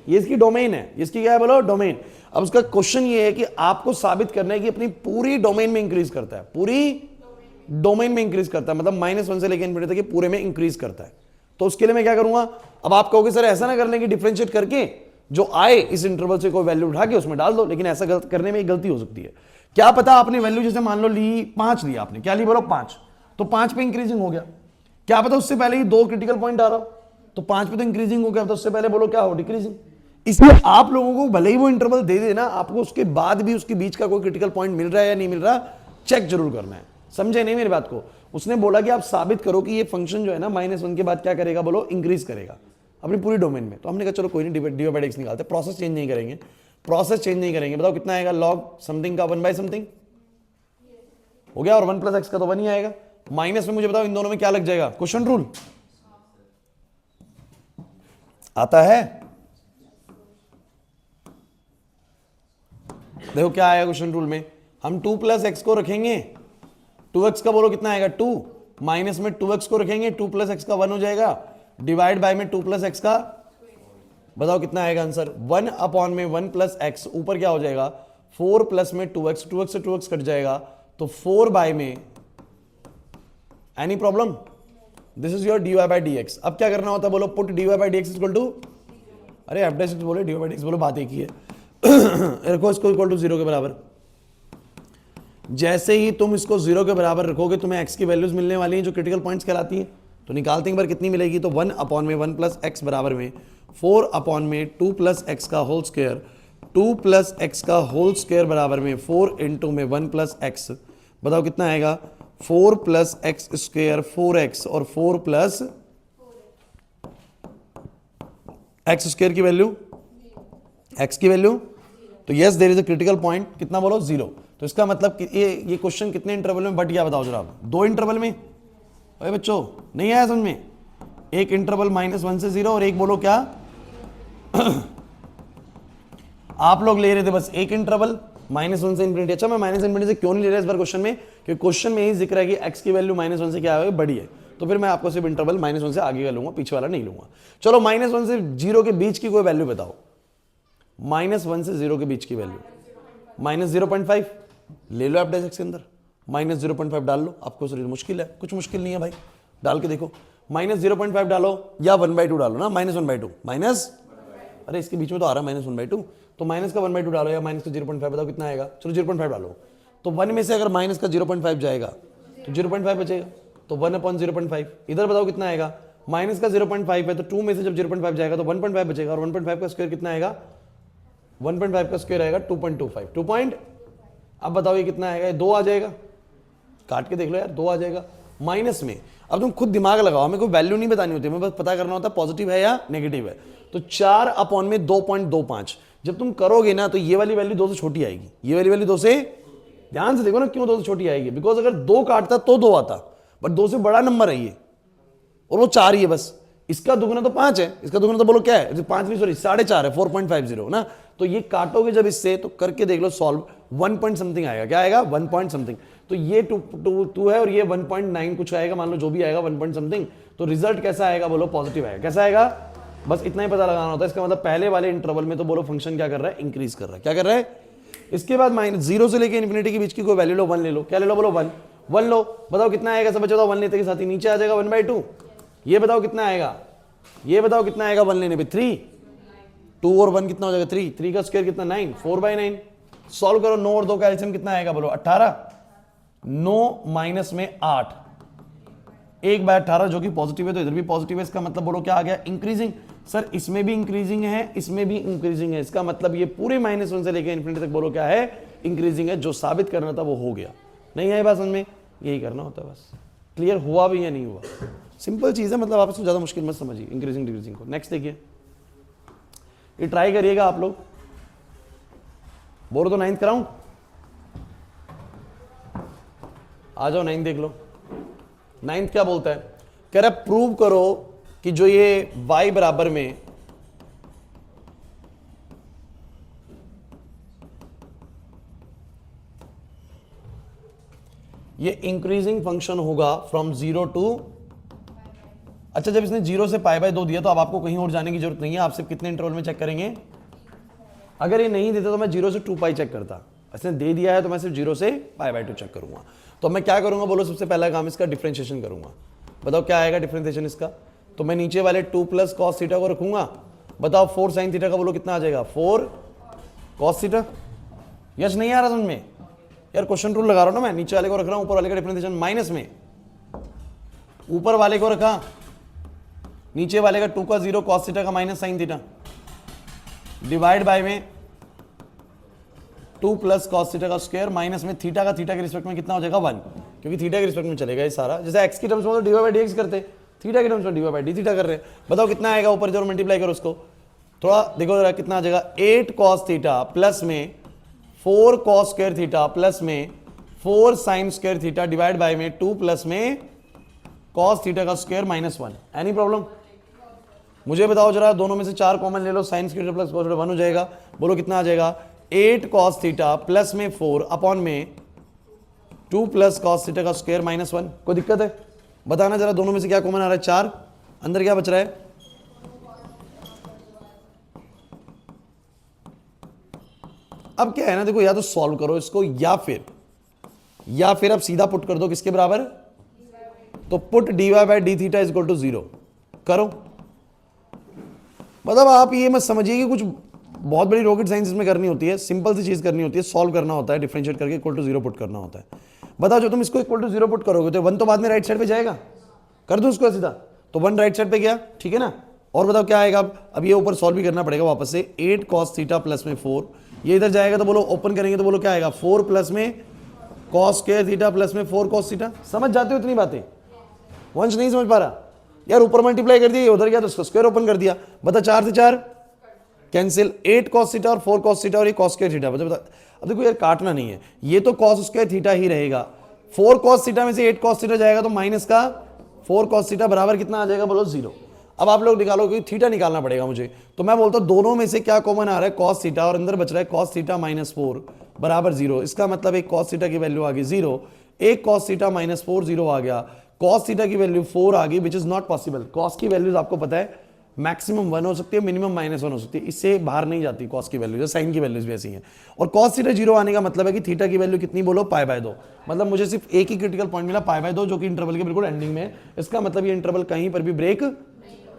ये इसकी डोमेन है। इसकी क्या है बोलो? डोमेन। अब उसका क्वेश्चन ये है कि आपको साबित करना है कि अपनी पूरी डोमेन में इंक्रीज करता है, पूरी डोमेन में इंक्रीज करता है, मतलब -1 से लेकर ∞ तक ये पूरे में इंक्रीज करता है। तो उसके लिए मैं क्या करूंगा? अब आप कहोगे सर ऐसा ना कर लें कि डिफरेंशिएट करके जो आए इस इंटरवल से कोई वैल्यू उठा के उसमें डाल दो, लेकिन ऐसा करने में एक गलती हो सकती है। क्या पता आपने वैल्यू जैसे मान लो ली 5 लिया आपने, क्या ली बोलो? 5, तो 5 पे इंक्रीजिंग हो गया। क्या पता उससे पहले ही 2 क्रिटिकल पॉइंट आ रहा हो, तो 5 पे तो इंक्रीजिंग हो गया, तो उससे पहले बोलो क्या हो? डिक्रीजिंग। इसलिए आप लोगों को भले ही वो इंटरवल दे देना, आपको उसके बाद भी उसके बीच का कोई क्रिटिकल पॉइंट मिल रहा है या नहीं मिल रहा, चेक जरूर करना है। समझे नहीं मेरी बात को? उसने बोला कि आप साबित करो कि ये फंक्शन जो है ना -1 के बाद क्या करेगा बोलो? इंक्रीज करेगा अपनी पूरी डोमेन में। तो हमने कहा चलो कोई नहीं, डी बाई एक्स निकालते, प्रोसेस चेंज नहीं करेंगे, प्रोसेस चेंज नहीं करेंगे। बताओ कितना आएगा? लॉग समथिंग का 1 बाई समथिंग हो गया, और 1 प्लस एक्स का तो 1 ही आएगा। माइनस में मुझे बताओ इन दोनों में क्या लग जाएगा? क्वेश्चन रूल आता है? देखो क्या आएगा क्वेश्चन रूल में। हम 2 प्लस एक्स को रखेंगे, 2x का बोलो कितना आएगा? 2, माइनस में 2x को रखेंगे, 2 प्लस एक्स का 1 हो जाएगा, डिवाइड बाय में 2 प्लस एक्स का, बताओ कितना आएगा आंसर? 1 अपॉन में 1 प्लस एक्स, ऊपर क्या हो जाएगा? 4 प्लस में 2x, 2x से 2x कट जाएगा, तो 4 बाय में, any problem? This is your dy by d x. अब क्या करना होता है बोलो? Put dy by d x equal to, अरे एफ डेस बोले dy बाई डी एक्स बोलो, बात एक ही है। रखो इसको इक्वल टू 0 के बराबर। जैसे ही तुम इसको 0 के बराबर रखोगे, तुम्हें x की वैल्यूज मिलने वाली हैं जो क्रिटिकल पॉइंट्स कहलाती हैं। तो निकालते हैं एक बार कितनी मिलेगी? तो 1 अपॉन में 1 प्लस एक्स बराबर में 4 अपॉन में 2 प्लस एक्स का होल स्क्वायर, 2 प्लस एक्स का होल स्क्वायर बराबर में 4 इंटू में 1 प्लस एक्स। बताओ कितना आएगा? 4 प्लस एक्स स्क्वायर 4x और 4 प्लस एक्स स्क्वायर की वैल्यू, x की वैल्यू, तो yes there is a critical point, कितना बोलो? 0। तो इसका मतलब कि ये क्वेश्चन कितने इंटरवल में बट गया बताओ जरा? 2 इंटरवल में। अरे बच्चों नहीं आया समझ में? एक इंटरवल -1 से 0 और एक बोलो क्या? आप लोग ले रहे थे बस एक इंटरवल -1 से इन्फिनिटी। अच्छा मैं -∞ से क्यों नहीं ले रहा इस बार क्वेश्चन में? क्योंकि क्वेश्चन में ही जिक्र है कि x की वैल्यू -1 से क्या है? बड़ी है। तो फिर मैं आपको सिर्फ इंटरवल -1 से आगे का लूंगा, पीछे वाला नहीं लूंगा। चलो -1 से 0 के बीच की कोई वैल्यू बताओ। -1 से 0 के बीच की वैल्यू -0.5 ले लो आप डेस्क के अंदर, -0.5 डाल लो। आपको मुश्किल है? कुछ मुश्किल नहीं है भाई, डाल के देखो। -0.5 डालो या 1/2 डालो ना, -1/2 माइनस, अरे इसके बीच में तो आ रहा है -1/2, तो माइनस का 1/2 डालो या माइनस का 0.5, बताओ कितना आएगा? चलो 0.5 डालो। तो 1 में से अगर माइनस का 0.5 जाएगा तो 0.5 बचेगा, तो 1/0.5। इधर बताओ कितना आएगा? माइनस का 0.5 है, तो 2 में से जब 0.5 जाएगा तो 1.5 बचेगा, और 1.5 का स्क्वायर कितना आएगा? 1.5 का स्क्वायर आएगा 2.25, 2 पॉइंट। अब बताओ ये कितना आएगा, 2 आ जाएगा, काट के देख लो यार, 2 आ जाएगा। माइनस में अब तुम खुद दिमाग लगाओ, हमें कोई वैल्यू नहीं बतानी होती, हमें बस पता करना होता है पॉजिटिव है या नेगेटिव है। तो 4 अपॉन में 2.25, जब तुम करोगे ना तो ये वाली वैल्यू 2 से छोटी आएगी, ये वाली वैल्यू 2 से, ध्यान से देखो ना क्यों 2 से छोटी आएगी, बिकॉज अगर 2 काटता तो 2 आता, बट 2 से बड़ा नंबर है ये, और वो 4 ही है बस। इसका दुगुना तो 5 है, इसका दुगुना तो बोलो क्या है, 5 नहीं सॉरी 4.5 है, 4.50 ना। तो ये काटोगे जब इससे, तो करके देख लो सॉल्व, 1 पॉइंट समथिंग आएगा, क्या आएगा 1 पॉइंट समथिंग। तो ये 2 है और ये 1.9 कुछ आएगा, मान लो जो भी आएगा 1 पॉइंट समथिंग। तो रिजल्ट कैसा आएगा, बोलो पॉजिटिव आएगा। कैसा आएगा, बस इतना ही पता लगाना होता है। इसका मतलब पहले वाले इंटरवल में तो बोलो फंक्शन क्या कर रहा है, इंक्रीज कर रहा है। क्या कर रहा है, इसके बाद -0 से लेकर इन्फिनिटी के बीच की कोई वैल्यू लो, 1 ले लो। क्या ले लो, बोलो 1 लो। बताओ कितना आएगा, सब बचा 1 लेते के साथ ही नीचे आ जाएगा 1/2। ये बताओ कितना आएगा, ये बताओ कितना आएगा 1 लेने पे, 3। 2 और 1 कितना हो जाएगा, 3। 3 का स्क्वायर कितना, 9, 4/9। सॉल्व करो, 9 और 2 का एलसीएम कितना आएगा, बोलो 18। 9 माइनस में 8, 1/18 जो कि पॉजिटिव है, तो इधर भी पॉजिटिव है। इसका मतलब बोलो क्या आ गया, इंक्रीजिंग। सर इसमें भी इंक्रीजिंग है, इसमें भी इंक्रीजिंग है, इसका मतलब ये पूरे -1 से लेकर इन्फिनिटी तक बोलो क्या है, इंक्रीजिंग है। जो साबित करना था वो हो गया। नहीं आए बात समझ में, यही करना होता है बस। क्लियर हुआ भी या नहीं हुआ, सिंपल चीज है, मतलब आप इसको ज्यादा मुश्किल मत समझिए इंक्रीजिंग डिक्रीजिंग को। नेक्स्ट देखिए, ये ट्राई करिएगा आप लोग। बोलो तो 9th कराऊं, आ जाओ 9th देख लो। 9th क्या बोलता है, कह रहा प्रूव करो कि जो ये y बराबर में ये इंक्रीजिंग फंक्शन होगा फ्रॉम 0 टू, अच्छा जब इसने 0 से π/2 दिया तो अब आपको कहीं और जाने की जरूरत नहीं है, आप सिर्फ कितने इंटरवल में चेक करेंगे। अगर ये नहीं देता तो मैं 0 से 2π चेक करता, इसने दे दिया है तो मैं सिर्फ 0 से π/2 चेक करूंगा। तो मैं क्या करूंगा, बोलो सबसे पहला काम इसका डिफरेंशिएशन करूंगा। बताओ क्या आएगा डिफरेंशिएशन इसका, तो मैं नीचे वाले 2 + cos थीटा को रखूंगा। बताओ 4 sin थीटा का बोलो कितना आ जाएगा, 4 cos थीटा। यस नहीं आ रहा समझ में यार, क्वेश्चन रूल लगा रहा हूं ना मैं, नीचे वाले को रख रहा हूं, ऊपर वाले का डिफरेंशिएशन माइनस में, ऊपर वाले को रखा, नीचे वाले का 2 का 0 cos थीटा का minus sin theta, divide by में 2 + cos थीटा का स्क्वायर, माइनस में थीटा का थीटा के रिस्पेक्ट में कितना हो जाएगा 1, क्योंकि थीटा के रिस्पेक्ट में चलेगा ये सारा। जैसे x की टर्म्स में तो dy/dx करते, थीटा के टर्म्स में dy/dθ कर रहे हैं। बताओ कितना आएगा, ऊपर जो मल्टीप्लाई करो उसको, थोड़ा देखो जरा कितना आ जाएगा, 8 cos थीटा प्लस में 4 cos स्क्वायर थीटा प्लस में 4 sin square theta divide by में 2 प्लस में cos थीटा का स्क्वायर -1। एनी प्रॉब्लम, मुझे बताओ जरा, दोनों में से 4 कॉमन ले लो, sin स्क्वायर प्लस cos 1 हो जाएगा। बोलो कितना आ जाएगा, 8 cos थीटा प्लस में 4 अपॉन में 2 + cos थीटा का स्क्वायर -1। कोई दिक्कत है, बताना जरा, दोनों में से क्या कॉमन आ रहा है, 4, अंदर क्या बच रहा है, अब क्या है ना, देखो या तो सॉल्व करो इसको या फिर अब सीधा पुट कर दो किसके बराबर, तो पुट dy/dθ = 0 करो। मतलब आप ये मत समझिए कि कुछ बहुत बड़ी रॉकेट साइंस इसमें करनी होती है, सिंपल सी चीज करनी होती है, सॉल्व करना होता है, डिफरेंशिएट करके =0 पुट करना होता है। बताओ जो तुम इसको =0 पुट करोगे तो 1 तो बाद में राइट साइड पे जाएगा, कर दो उसको सीधा, तो 1 राइट साइड पे गया, ठीक है ना। और बताओ क्या आएगा, अब ये ऊपर सॉल्व भी करना पड़ेगा वापस से, 8 cos थीटा प्लस में 4, ये इधर जाएगा तो बोलो ओपन करेंगे तो बोलो क्या आएगा, 4 प्लस में cos स्क्वायर थीटा प्लस में 4 cos थीटा। समझ जाते हो इतनी बातें, वंश नहीं समझ पा रहा यार, ऊपर मल्टीप्लाई कर दिया, उधर गया तो उसका स्क्वायर ओपन कर दिया। बता 4 से 4 कैंसिल, 8 cos थीटा और 4 cos थीटा और ये cos स्क्वायर थीटा। बता अब देखो यार काटना नहीं है, ये तो cos स्क्वायर थीटा ही रहेगा, 4 cos थीटा में से 8 cos थीटा जाएगा तो माइनस का 4 cos थीटा बराबर कितना आ जाएगा, बोलो 0। अब आप लोग निकालो क्योंकि थीटा निकालना पड़ेगा मुझे, तो मैं बोलता हूं दोनों में से क्या कॉमन आ रहा है, cos थीटा, और अंदर बच रहा है cos थीटा -4 बराबर 0। इसका मतलब एक cos थीटा की वैल्यू आ गई 0, एक cos थीटा -4 0 आ गया, cos थीटा की वैल्यू 4 आ गई, which is not possible. cos की वैल्यूज आपको पता है मैक्सिमम 1 हो सकती है, मिनिमम -1 हो सकती है, इससे बाहर नहीं जाती cos की वैल्यू, साइन की वैल्यूज भी ऐसी हैं। और cos थीटा 0 आने का मतलब है कि थीटा की वैल्यू कितनी, बोलो π/2। मतलब मुझे सिर्फ एक ही क्रिटिकल पॉइंट मिला π/2, जो कि इंटरवल के बिल्कुल एंडिंग में है। इसका मतलब ये इंटरवल कहीं पर भी ब्रेक,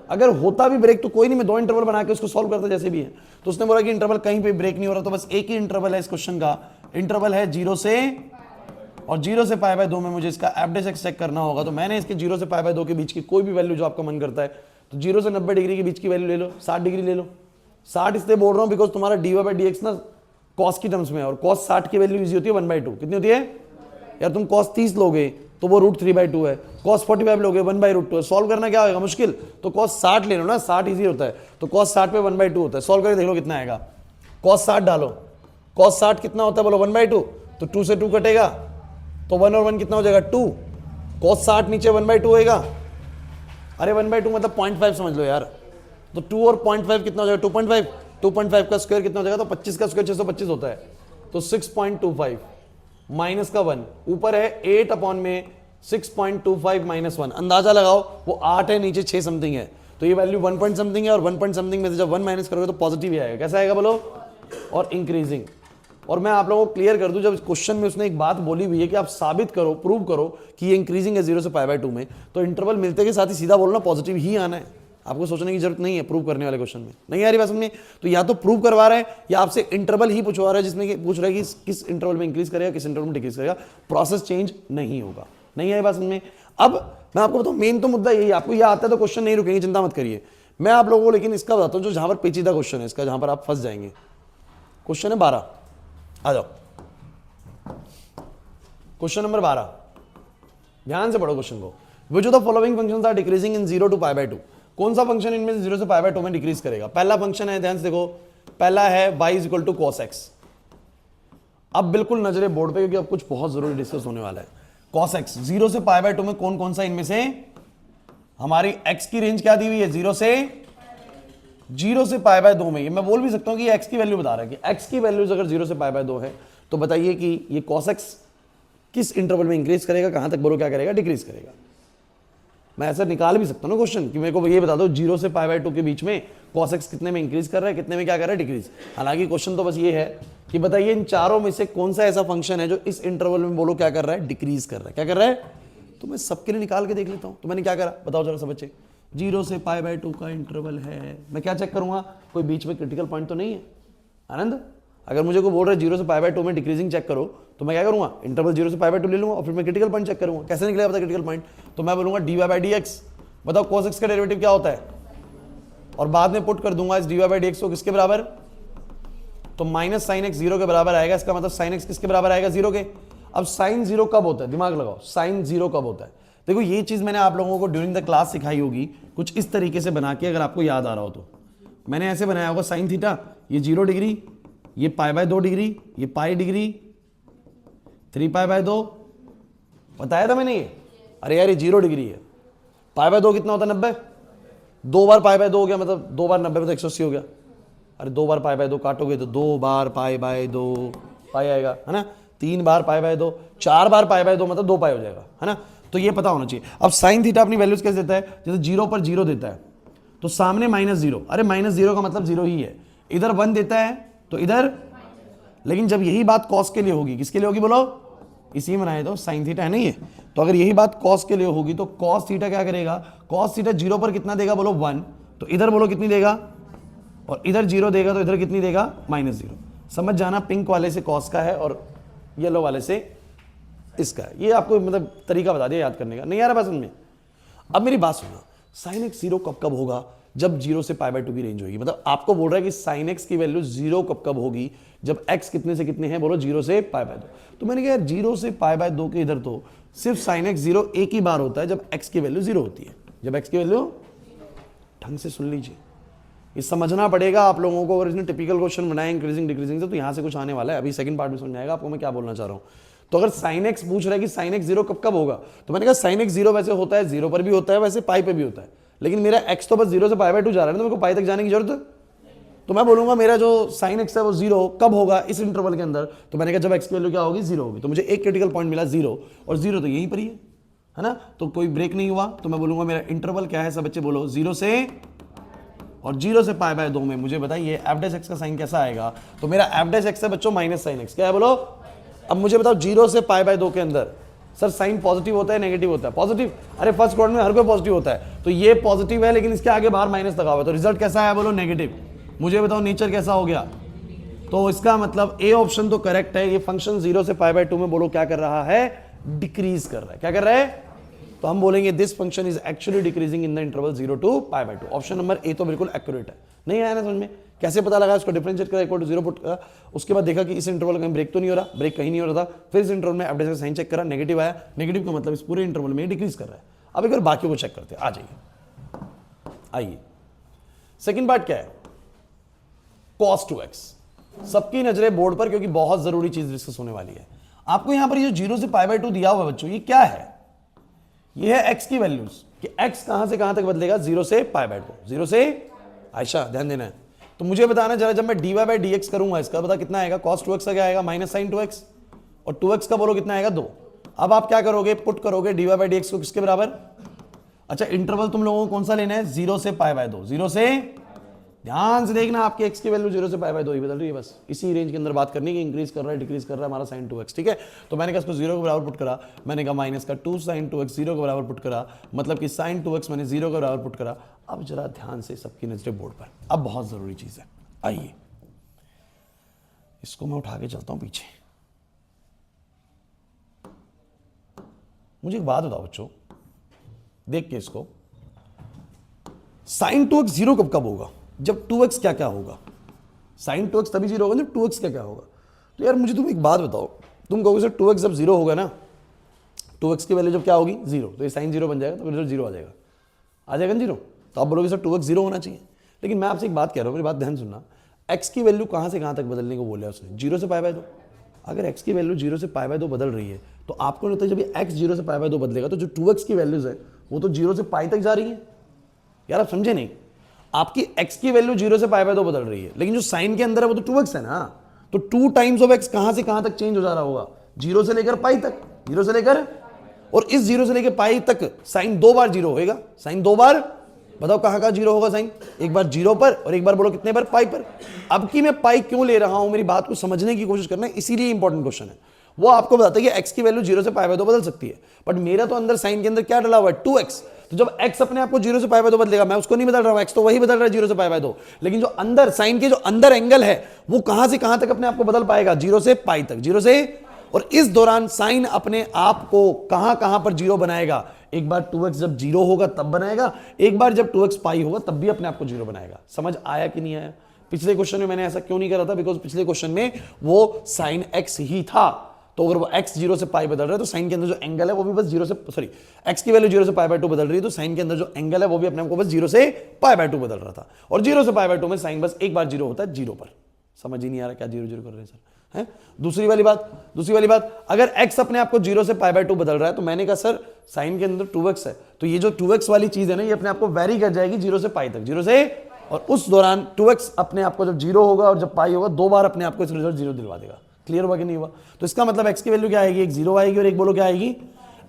अगर होता भी ब्रेक तो कोई नहीं, मैं 2 इंटरवल बना के उसको सॉल्व करता जैसे भी है। तो उसने बोला कि इंटरवल कहीं पे ब्रेक नहीं हो रहा, तो बस एक ही इंटरवल है इस क्वेश्चन का, इंटरवल है 0 से, और 0 से π/2 में मुझे इसका एब्डेसेक्स चेक करना होगा। तो मैंने इसके 0 से π/2 के बीच की कोई भी वैल्यू जो आपका मन करता है, तो 0 से 90 डिग्री के बीच की वैल्यू ले लो, 60 डिग्री ले लो, 60 इसलिए बोल रहा हूं बिकॉज तुम्हारा dy/dx ना कॉस की टर्म्स में है, और कॉस 60 की वैल्यू इजी होती है 1/2। कितनी होती है यार? तुम कॉस 30 लोगे तो वो √3/2 है, कॉस 45 लोगे 1/√2 है। सॉल्व करना क्या होगा? मुश्किल। तो कॉस 60 ले लो ना, 60 इजी होता है, तो कॉस 60 पे 1/2 होता है। सॉल्व करके देख लो कितना आएगा। कॉस 60 डालो, कॉस 60 कितना होता है बोलो? 1/2। तो 2 से 2 कटेगा, तो 1 और 1 कितना हो जाएगा? 2। कॉस 60 नीचे 1/2 होएगा। अरे 1/2 मतलब 0.5 समझ लो यार। तो 2 और 0.5 कितना हो जाएगा? 2.5। 2.5 का स्क्वायर कितना हो जाएगा? तो 25 का स्क्वायर 625 होता है, तो 6.25 माइनस का 1, ऊपर है 8 अपॉन में 6.25 माइनस 1। अंदाजा लगाओ, वो 8 है, नीचे 6 समथिंग है, तो ये वैल्यू 1 पॉइंट समथिंग है, और 1 पॉइंट समथिंग में से जब 1 माइनस करोगे तो पॉजिटिव ही आएगा। कैसा आएगा बोलो? और इंक्रीजिंग। और मैं आप लोगों को क्लियर कर दूं, जब क्वेश्चन में उसने एक बात बोली हुई है कि आप साबित करो, प्रूव करो कि ये इंक्रीजिंग है 0 से π/2 में, तो इंटरवल मिलते के साथ ही सीधा बोलना पॉजिटिव ही आना है। आपको सोचने की जरूरत नहीं है प्रूव करने वाले क्वेश्चन में। नहीं आ रही बात समझ? तो या तो प्रूव करवा रहा है या आपसे इंटरवल ही पूछवा रहा है, जिसमें कि पूछ रहा है कि किस इंटरवल में इंक्रीज करेगा, किस इंटरवल में डिक्रीज करेगा। प्रोसेस चेंज नहीं होगा। नहीं आई बात समझ में? अब मैं आपको बताऊं, मेन तो मुद्दा यही, आपको यह आता है तो क्वेश्चन नहीं रुकेंगे, चिंता मत करिए। मैं आप लोगों को लेकिन इसका बताता हूं जो जहां पर पेचीदा क्वेश्चन है, इसका जहां पर आप फंस जाएंगे। क्वेश्चन है 12, आ जाओ। क्वेश्चन नंबर 12, ध्यान से पढ़ो क्वेश्चन को। Which of the following functions are decreasing in 0 to π/2? कौन सा फंक्शन इनमें से 0 से π/2 में डिक्रीज करेगा? पहला फंक्शन है, ध्यान से देखो, पहला है y = cos x। अब बिल्कुल नजरे बोर्ड पे, क्योंकि अब कुछ बहुत जरूरी डिस्कस होने वाला है। cos x 0 से π/2 में कौन कौन सा इनमें से? हमारी x की रेंज क्या दी हुई है? 0 से π/2 में। ये मैं बोल भी सकता हूं कि x की वैल्यू बता रहा है कि x की वैल्यूज अगर 0 से π/2 है, तो बताइए कि ये cos x किस इंटरवल में इंक्रीज करेगा, कहां तक बोलो क्या करेगा? डिक्रीज करेगा। मैं ऐसा निकाल भी सकता हूं ना क्वेश्चन कि मेरे को ये बता दो 0 से π/2 के बीच में cos x कितने में इंक्रीज कर रहा है, कितने में क्या कर रहा है? डिक्रीज। हालांकि क्वेश्चन तो बस ये है कि बताइए इन चारों में से कौन सा ऐसा फंक्शन है जो इस इंटरवल में बोलो क्या कर रहा है? डिक्रीज कर रहा है। क्या कर रहा है? तो मैं सबके लिए निकाल के देख लेता हूं। तो मैंने क्या करा बताओ जरा सब बच्चे? 0 से π/2 का इंटरवल है, मैं क्या चेक करूंगा? कोई बीच में क्रिटिकल पॉइंट तो नहीं है? आनंद, अगर मुझे कोई बोल रहा है 0 से π/2 में डिक्रीजिंग चेक करो, तो मैं क्या करूंगा? इंटरवल 0 से π/2 ले लूंगा और फिर मैं क्रिटिकल पॉइंट चेक करूंगा। कैसे निकलेगा पता क्रिटिकल पॉइंट? तो मैं बोलूंगा dy/dx। बताओ cos x का डेरिवेटिव क्या होता है? और बाद में पुट कर दूंगा इस dy/dx को किसके बराबर? तो माइनस साइन x 0 के बराबर आएगा। इसका मतलब साइन x किसके बराबर आएगा? 0 के। अब साइन 0 कब होता है? दिमाग लगाओ, साइन 0 कब होता है? देखो ये चीज मैंने आप लोगों को ड्यूरिंग द क्लास सिखाई होगी, कुछ इस तरीके से बना के, अगर आपको याद आ रहा हो तो। मैंने ऐसे बनाया होगा, साइन थीटा ये 0 डिग्री, ये π/2 डिग्री, ये पाई डिग्री, 3π/2 बताया था मैंने ये। अरे यार ये 0 डिग्री है, π/2 कितना होता है? 90। 2 बार π/2 हो गया, मतलब 2 बार 90 में तो 180 हो गया। अरे 2 बार π/2 काटोगे तो 2 बार π/2 पाई आएगा, है ना? 3 बार π/2, 4 बार π/2 मतलब 2 पाई हो जाएगा, है ना? तो ये पता होना चाहिए। अब साइन थीटा अपनी वैल्यूज कैसे देता है? जैसे 0 पर 0 देता है तो सामने -0। अरे -0 का मतलब 0 ही है। इधर 1 देता है तो इधर, लेकिन जब यही बात कॉस के लिए होगी, किसके लिए होगी बोलो? इसी में बनाए तो साइन थीटा है नहीं है, तो अगर यही बात कॉस के लिए होगी तो कॉस थीटा क्या करेगा? कॉस थीटा 0 पर कितना देगा बोलो? 1। तो इधर बोलो कितनी देगा? और इधर 0 देगा तो इधर कितनी देगा? -0। समझ जाना, पिंक वाले से कॉस का है और येलो वाले से इसका है। ये आपको मतलब तरीका बता दिया याद करने का। नहीं आ रहा बात समझ में? अब मेरी बात सुनना, साइन एक्स 0 कब कब होगा? जब 0 से π/2 की रेंज होगी। मतलब आपको बोल रहा है कि साइन एक्स की वैल्यू 0 कब कब होगी? जब x कितने से कितने हैं बोलो? 0 से π/2। तो मैंने कहा 0 से π/2 के इधर तो सिर्फ साइन एक्स 0 एक ही बार होता है जब x की वैल्यू 0 होती है। जब x की वैल्यू, ढंग से सुन लीजिए, ये समझना पड़ेगा आप लोगों को। अगर इसने टिपिकल क्वेश्चन बनाए इंक्रीजिंग डिक्रीजिंग से, तो यहां से कुछ आने वाला है। अभी सेकंड पार्ट में समझ आएगा आपको मैं क्या बोलना चाह रहा हूं। तो अगर साइन एक्स पूछ रहा है कि साइन एक्स 0 कब कब होगा, तो मैंने कहा साइन एक्स 0 वैसे होता है 0 पर भी होता है, वैसे पाई पे भी होता है, लेकिन मेरा x तो बस 0 से π/2 जा रहा है ना, तो मेरे को पाई तक जाने की जरूरत है। तो मैं बोलूंगा मेरा जो साइन एक्स है वो 0 कब होगा? इस इंटरवल के अंदर। तो मैंने कहा जब x की वैल्यू क्या होगी? 0 होगी। तो मुझे एक क्रिटिकल पॉइंट मिला 0, और 0 तो यहीं पर ही है ना? तो कोई ब्रेक नहीं हुआ। तो मैं बोलूंगा मेरा इंटरवल क्या है? सब बच्चे बोलो 0 से, और 0 से π/2 में मुझे बताइए f' का साइन कैसा आएगा? तो मेरा f' है बच्चों माइनस साइन एक्स। क्या है बोलो? अब मुझे बताओ 0 से π/2 के अंदर सर साइन पॉजिटिव होता है नेगेटिव होता है? पॉजिटिव। अरे फर्स्ट क्वाड्रेंट में हर कोई पॉजिटिव होता है, तो ये पॉजिटिव है लेकिन इसके आगे बाहर माइनस लगा हुआ है, तो रिजल्ट कैसा है बोलो? नेगेटिव। मुझे बताओ नेचर कैसा हो गया? तो इसका मतलब ए ऑप्शन तो करेक्ट है। ये फंक्शन 0 से π/2 में बोलो क्या कर रहा है? डिक्रीज कर रहा है। क्या कर रहा है? तो हम बोलेंगे this function is actually decreasing in the interval 0 to π/2। Option number A तो बिल्कुल एक्यूरेट है। नहीं आया ना समझ में? कैसे पता लगा, इसको डिफरेंशिएट करा, इक्वल टू 0 पुट करा, उसके बाद देखा कि इस इंटरवल में कहीं ब्रेक तो नहीं हो रहा, ब्रेक कहीं नहीं हो रहा था, फिर इस इंटरवल में एवरेज का साइन चेक करा, नेगेटिव आया, नेगेटिव का मतलब इस पूरे इंटरवल में डिक्रीज कर रहा है। अब एक बार बाकी को चेक करते हैं, आ जाइए, आइए। सेकेंड पार्ट क्या है, cos 2x। सबकी नजरें बोर्ड पर, क्योंकि बहुत जरूरी चीज डिस्कस होने वाली है। आपको यहां पर ये 0 से π/2 दिया हुआ है बच्चों, ये क्या है, ये है x की वैल्यूज, कि x कहां से कहां तक बदलेगा, 0 से π/2, 0 से, आयशा ध्यान देना है, तो मुझे बताना जरा, जब मैं dy/dx करूंगा इसका पता कितना आएगा, cos 2x का क्या आएगा, माइनस साइन 2x, और 2x का बोलो कितना आएगा, 2। अब आप क्या करोगे, पुट करोगे dy/dx को किसके बराबर, अच्छा इंटरवल तुम लोगों को कौन सा लेना है, 0 से π/2, 0 से, ध्यान से देखना, आपके x की वैल्यू 0 से π/2 ही बदल रही है, बस इसी रेंज के अंदर बात करनी है कि इंक्रीज कर रहा है डिक्रीज कर रहा है हमारा sin 2x, ठीक है। तो मैंने कहा इसको 0 के बराबर पुट करा, मैंने कहा माइनस का 2 sin 2x 0 के बराबर पुट करा, मतलब कि sin 2x मैंने 0 के बराबर पुट करा। अब जरा ध्यान से सबकी नजरें बोर्ड पर, अब बहुत जरूरी चीज है, आइए इसको मैं उठा के चलता हूं पीछे। मुझे एक बात बताओ बच्चों, देख के इसको, sin 2x 0 कब कब होगा, जब 2x क्या क्या होगा, sin 2x तभी 0 होगा जब 2x क्या क्या होगा। तो यार मुझे तुम एक बात बताओ, तुम कहोगे सर 2x जब 0 होगा ना, 2x की वैल्यू जब क्या होगी 0, तो ये sin 0 बन जाएगा, तो रिजल्ट 0 आ जाएगा ना 0। तो आप बोलोगे सर 2x 0 होना चाहिए, लेकिन मैं आपसे एक बात कह रहा हूँ, मेरी बात ध्यान सुनना, x की वैल्यू कहाँ से कहाँ तक बदलने को बोला उसने, 0 से π/2। अगर x की वैल्यू 0 से π/2 बदल रही है, तो आपको नहीं होता जब ये x 0 से π/2 बदलेगा, तो जो 2x की वैल्यूज है वो तो 0 से π तक जा रही है। यार आप समझे नहीं, आपकी x की वैल्यू 0 से π/2 बदल रही है, लेकिन जो साइन के अंदर है वो तो 2x है ना, तो 2 टाइम्स ऑफ x कहां से कहां तक चेंज हो जा रहा होगा, 0 से लेकर पाई तक, 0 से लेकर, और इस 0 से लेकर पाई तक साइन 2 बार 0 होएगा, साइन 2 बार, बताओ कहां कहां 0 होगा साइन, एक बार 0 पर और एक बार बोलो कितने पर, पाई पर। अब की मैं पाई क्यों ले रहा हूं, मेरी बात को समझने की कोशिश करना है, इसीलिए इंपॉर्टेंट क्वेश्चन है। वो आपको बताता है कि x की वैल्यू 0 से π/2 बदल सकती है, बट मेरा तो अंदर साइन के अंदर क्या डला हुआ है, 2x। तो जब x अपने आप को 0 से π/2 बदलेगा, मैं उसको नहीं बदल रहा हूं, x तो वही बदल रहा है 0 से π/2, लेकिन जो अंदर साइन के जो अंदर एंगल है वो कहां से कहां तक अपने आप को बदल पाएगा, 0 से पाई तक, 0 से, और इस दौरान साइन अपने आप को कहां कहां पर 0 बनाएगा, एक बार 2x जब 0 होगा तब बनाएगा, एक बार जब 2x पाई होगा तब भी अपने आप को 0 बनाएगा। समझ आया कि नहीं आया? पिछले क्वेश्चन में मैंने ऐसा क्यों नहीं करा था, बिकॉज पिछले क्वेश्चन में वो साइन x ही था, तो अगर वो x 0 से पाई बदल रहा है तो साइन के अंदर जो एंगल है वो भी बस 0 से, सॉरी x की वैल्यू 0 से π/2 बदल रही है, तो साइन के अंदर जो एंगल है वो भी अपने आप को बस 0 से π/2 बदल रहा था, और 0 से π/2 में साइन बस एक बार 0 होता है 0 पर। समझ ही नहीं आ रहा क्या 0 0 कर रहे हैं सर, है? दूसरी वाली बात, अगर x अपने आप को 0 से π/2 बदल रहा है, तो मैंने कहा सर साइन के अंदर 2x है, तो ये जो 2x वाली चीज है ना, ये अपने आप को वेरी कर जाएगी 0 से पाई तक, 0 से, और उस दौरान 2x अपने आप को जब 0 होगा और जब पाई होगा, 2 बार अपने आप को इस रिजल्ट 0 दिलवा देगा। क्लियर हुआ कि नहीं हुआ? तो इसका मतलब x की वैल्यू क्या आएगी, एक 0 आएगी और एक बोलो क्या आएगी,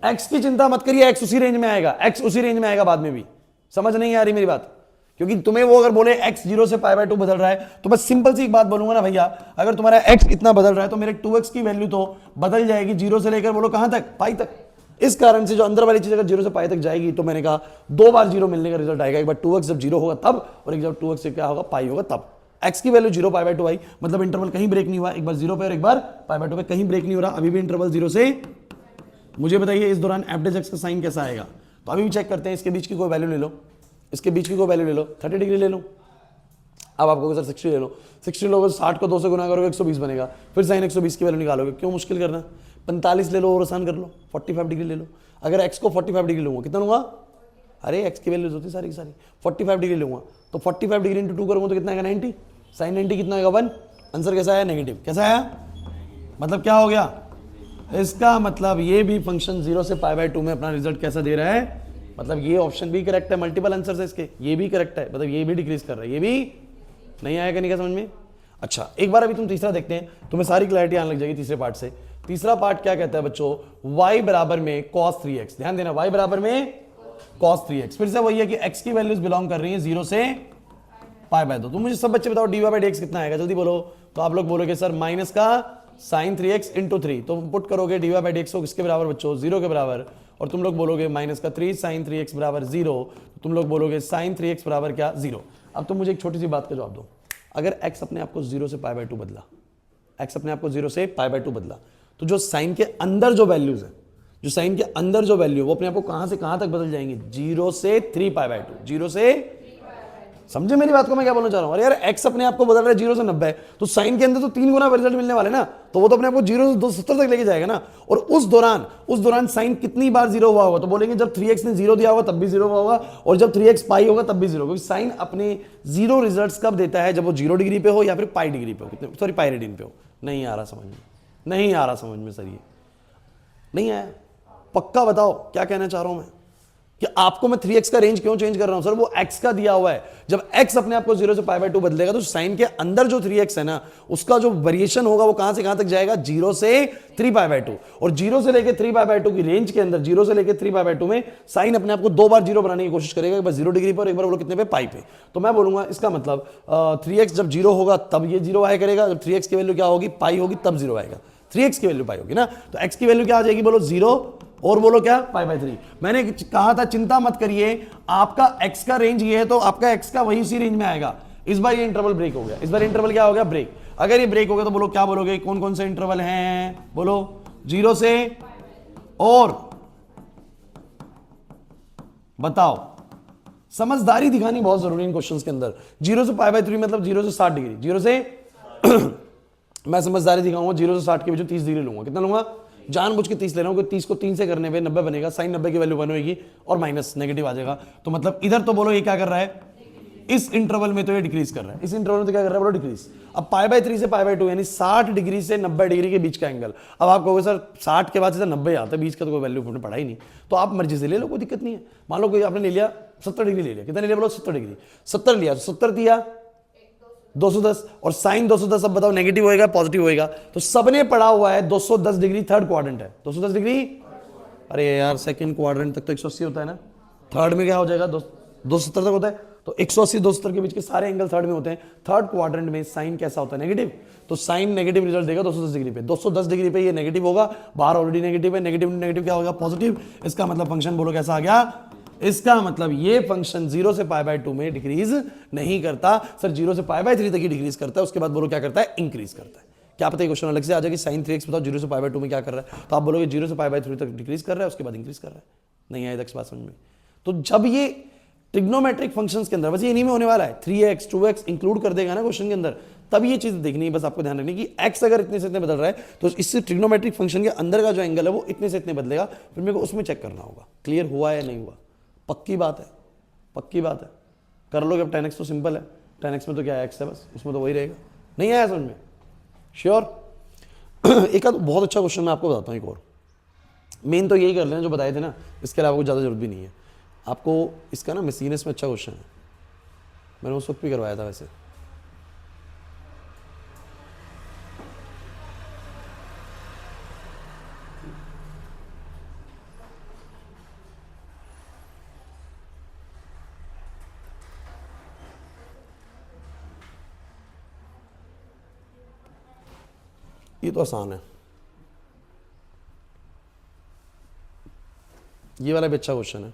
x की चिंता मत करिए, x उसी रेंज में आएगा, x उसी रेंज में आएगा बाद में भी। समझ नहीं आ रही मेरी बात? क्योंकि तुम्हें वो अगर बोले x 0 से π/2 बदल रहा है, तो बस सिंपल सी एक बात बोलूंगा ना भैया, अगर तुम्हारा x इतना बदल रहा है तो मेरे 2x की वैल्यू तो बदल जाएगी 0 से लेकर बोलो कहां तक, पाई तक। इस कारण से जो अंदर वाली चीज अगर 0 से पाई तक जाएगी, तो मैंने कहा 2 बार 0 मिलने का रिजल्ट आएगा, एक बार 2x जब 0 होगा तब, और एक जब 2x से क्या होगा, पाई होगा तब। x की वैल्यू 0 π/2 आई, मतलब इंटरवल कहीं ब्रेक नहीं हुआ, एक बार 0 पे और एक बार π/2 पे, कहीं ब्रेक नहीं हो रहा, अभी भी इंटरवल 0 से। मुझे बताइए इस दौरान एवरेज x का साइन कैसा आएगा, तो अभी भी चेक करते हैं, इसके बीच की कोई वैल्यू ले लो, इसके बीच की कोई वैल्यू ले लो, 30 डिग्री ले लो। अब आपको सर 60 ले लो, 60 लोगे 60 को 2 से गुना करोगे 120 बनेगा, फिर साइन 120 की वैल्यू निकालोगे, क्यों मुश्किल करना, 45 ले लो और आसान कर लो, 45 डिग्री ले लो। अगर x को 45 डिग्री लूंगा, कितना लूंगा, अरे x की वैल्यूज होती सारी की सारी, 45 डिग्री लूंगा, तो 45 डिग्री इंटू 2 करूंगा तो कितना आएगा, 90, साइन 90 कितना आएगा, 1। आंसर कैसा आया, नेगेटिव। कैसा आया, मतलब क्या हो गया, इसका मतलब ये भी फंक्शन 0 से π/2 में अपना रिजल्ट कैसा दे रहा है, मतलब ये ऑप्शन भी करेक्ट है, मल्टीपल आंसर है इसके, ये भी करेक्ट है, मतलब ये भी डिक्रीज कर रहा है, ये भी नहीं आएगा, नहीं क्या समझ में? अच्छा एक बार अभी तुम तीसरा देखते हैं, तुम्हें सारी क्लैरिटी आने लग जाएगी तीसरे पार्ट से। तीसरा पार्ट क्या कहता है बच्चों, y बराबर में cos 3x, ध्यान देना, y बराबर में cos 3x, फिर से वही है कि x की वैल्यूज बिलोंग कर रही है 0 से π/2। तो मुझे सब बच्चे बताओ dy/dx कितना आएगा, जल्दी बोलो। तो आप लोग बोलोगे सर माइनस का sin 3x इंटू 3, तो पुट करोगे dy/dx को किसके बराबर बच्चों, 0 के बराबर, और तुम लोग बोलोगे माइनस का 3 sin 3x बराबर 0, तुम लोग बोलोगे sin 3x बराबर क्या, 0। अब तुम मुझे एक छोटी सी बात का जवाब दो, अगर x अपने आप को 0 से π/2 बदला, x अपने आप को 0 से π/2 बदला, तो जो साइन के अंदर जो वैल्यूज है, जो साइन के अंदर जो वैल्यू वो अपने आप को कहां से कहां तक बदल जाएंगे, 0 से 3π/2, 0 से समझे मेरी बात को मैं क्या बोलना चाह रहा हूं? अरे यार एक्स अपने आप को बदल रहा है 0 से 90, तो साइन के अंदर तो 3 गुना रिजल्ट मिलने वाले ना, तो वो तो अपने आप को 0 से 270 तक लेके जाएगा ना। और उस दौरान साइन कितनी बार 0 हुआ होगा, तो बोलेंगे जब 3x ने 0 दिया होगा तब भी 0 हुआ होगा, और जब 3x पाई होगा तब भी 0, क्योंकि साइन अपने 0 रिजल्ट कब देता है, जब वो 0 डिग्री पे हो या फिर पाई डिग्री पे हो, कितने सॉरी पाई रेडियन पे हो। नहीं आ रहा समझ में, नहीं आ रहा समझ में सर, ये नहीं आया? पक्का बताओ क्या कहना चाह रहा हूं मैं, कि आपको मैं 3x का रेंज क्यों चेंज कर रहा हूं सर? वो x का दिया हुआ है, जब x अपने आप को 0 से π/2 बदलेगा तो साइन के अंदर जो 3x है ना, उसका जो वेरिएशन होगा वो कहां से कहां तक जाएगा, 0 से 3π/2, और 0 से लेके 3π/2 की रेंज के अंदर 0 से लेके 3π/2 में साइन अपने आप को 2 बार 0 बनाने की कोशिश करेगा, एक बार 0 डिग्री पर, एक बार बोलो कितने पे, पाई पे। तो मैं बोलूंगा इसका मतलब 3x जब 0 होगा तब ये 0 आया करेगा, जब 3x की वैल्यू क्या होगी, पाई होगी, तब 0 आएगा। 3x की वैल्यू पाई होगी ना, तो x की वैल्यू क्या आ जाएगी, बोलो 0, और बोलो क्या, π/3। मैंने कहा था चिंता मत करिए, आपका x का रेंज ये है तो आपका x का वही उसी रेंज में आएगा। इस बार ये इंटरवल ब्रेक हो गया, इस बार इंटरवल क्या हो गया, ब्रेक। अगर ये ब्रेक हो गया तो बोलो क्या बोलोगे, कौन कौन से इंटरवल हैं, बोलो 0 से, और बताओ। समझदारी दिखानी बहुत जरूरी है इन क्वेश्चंस के अंदर। 0 से π/3 मतलब 0 से 60 डिग्री, 0 से मैं समझदारी दिखाऊंगा, 0 से 60 के बीच 30 डिग्री लूंगा। कितना लूंगा, जानबूझ के 30 ले रहा हूं, 30 को 3 से करने पे 90 बनेगा, साइन 90 की वैल्यू 1 होगी और माइनस नेगेटिव आ जाएगा। तो मतलब इधर तो बोलो ये क्या कर रहा है, इस इंटरवल में तो ये डिक्रीज कर रहा है, इस इंटरवल में तो क्या कर रहा है, बोलो डिक्रीज। अब π/3 से π/2 यानी 60 डिग्री से 90 डिग्री के बीच का एंगल। अब आप कहोगे सर 60 के बाद से 90 आता है, बीच का तो कोई वैल्यू आपने पढ़ा ही नहीं, तो आप मर्जी से ले लो, कोई दिक्कत नहीं है। मान लो कोई आपने ले लिया 70 डिग्री ले लिया, कितना ले लिया, बोलो 70 डिग्री, 70 लिया तो 70 दिया 210, और साइन 210, अब बताओ नेगेटिव होएगा पॉजिटिव होएगा, तो सबने पढ़ा हुआ है 210 डिग्री थर्ड क्वाड्रेंट है, 210 डिग्री, अरे यार सेकंड क्वाड्रेंट तक तो 180 होता है ना, थर्ड में क्या हो जाएगा, 270 तक होता है, तो 180 270 के बीच के सारे एंगल थर्ड में होते हैं। थर्ड क्वाड्रेंट में साइन कैसा होता है, नेगेटिव, तो साइन नेगेटिव रिजल्ट देगा 210 डिग्री पे, 210 डिग्री पे ये नेगेटिव होगा, बाहर ऑलरेडी नेगेटिव है, नेगेटिव नेगेटिव क्या होगा, पॉजिटिव। इसका मतलब फंक्शन बोलो कैसा आ गया, इसका मतलब ये फंक्शन 0 से π/2 में डिक्रीज नहीं करता सर, 0 से π/3 तक ही डिक्रीज करता है, उसके बाद बोलो क्या करता है, इंक्रीज करता है। क्या पता है क्वेश्चन अलग से आ जाएगी, साइन 3x बताओ 0 से π/2 में क्या कर रहा है, तो आप बोलोगे 0 से π/3 तक डिक्रीज कर रहा है, उसके बाद इंक्रीज कर रहा है। नहीं आया तक बात समझ में? तो जब ये ट्रिग्नोमेट्रिक फंक्शंस के अंदर, बस ये इन्हीं में होने वाला है, 3x 2x इंक्लूड कर देगा ना क्वेश्चन के अंदर, तब ये चीज देखनी है। बस आपको ध्यान रखनी कि x अगर इतने से इतने बदल रहा है तो इससे ट्रिग्नोमेट्रिक फंक्शन के अंदर का जो एंगल है वो इतने से इतने बदलेगा, फिर मेरे को उसमें चेक करना होगा क्लियर हुआ या नहीं हुआ। पक्की बात है, पक्की बात है, कर लोगे। अब 10x तो सिंपल है, 10x में तो क्या है, x है बस, उसमें तो वही रहेगा। नहीं आया समझ में, श्योर? एक बहुत अच्छा क्वेश्चन मैं आपको बताता हूँ, एक और मेन तो यही कर लेना जो बताए थे ना, इसके अलावा कुछ ज़्यादा जरूरत भी नहीं है आपको। इसका ना मशीनेस में अच्छा क्वेश्चन है, मैंने उस वक्त भी करवाया था वैसे। ये तो आसान है, ये वाला भी अच्छा क्वेश्चन है।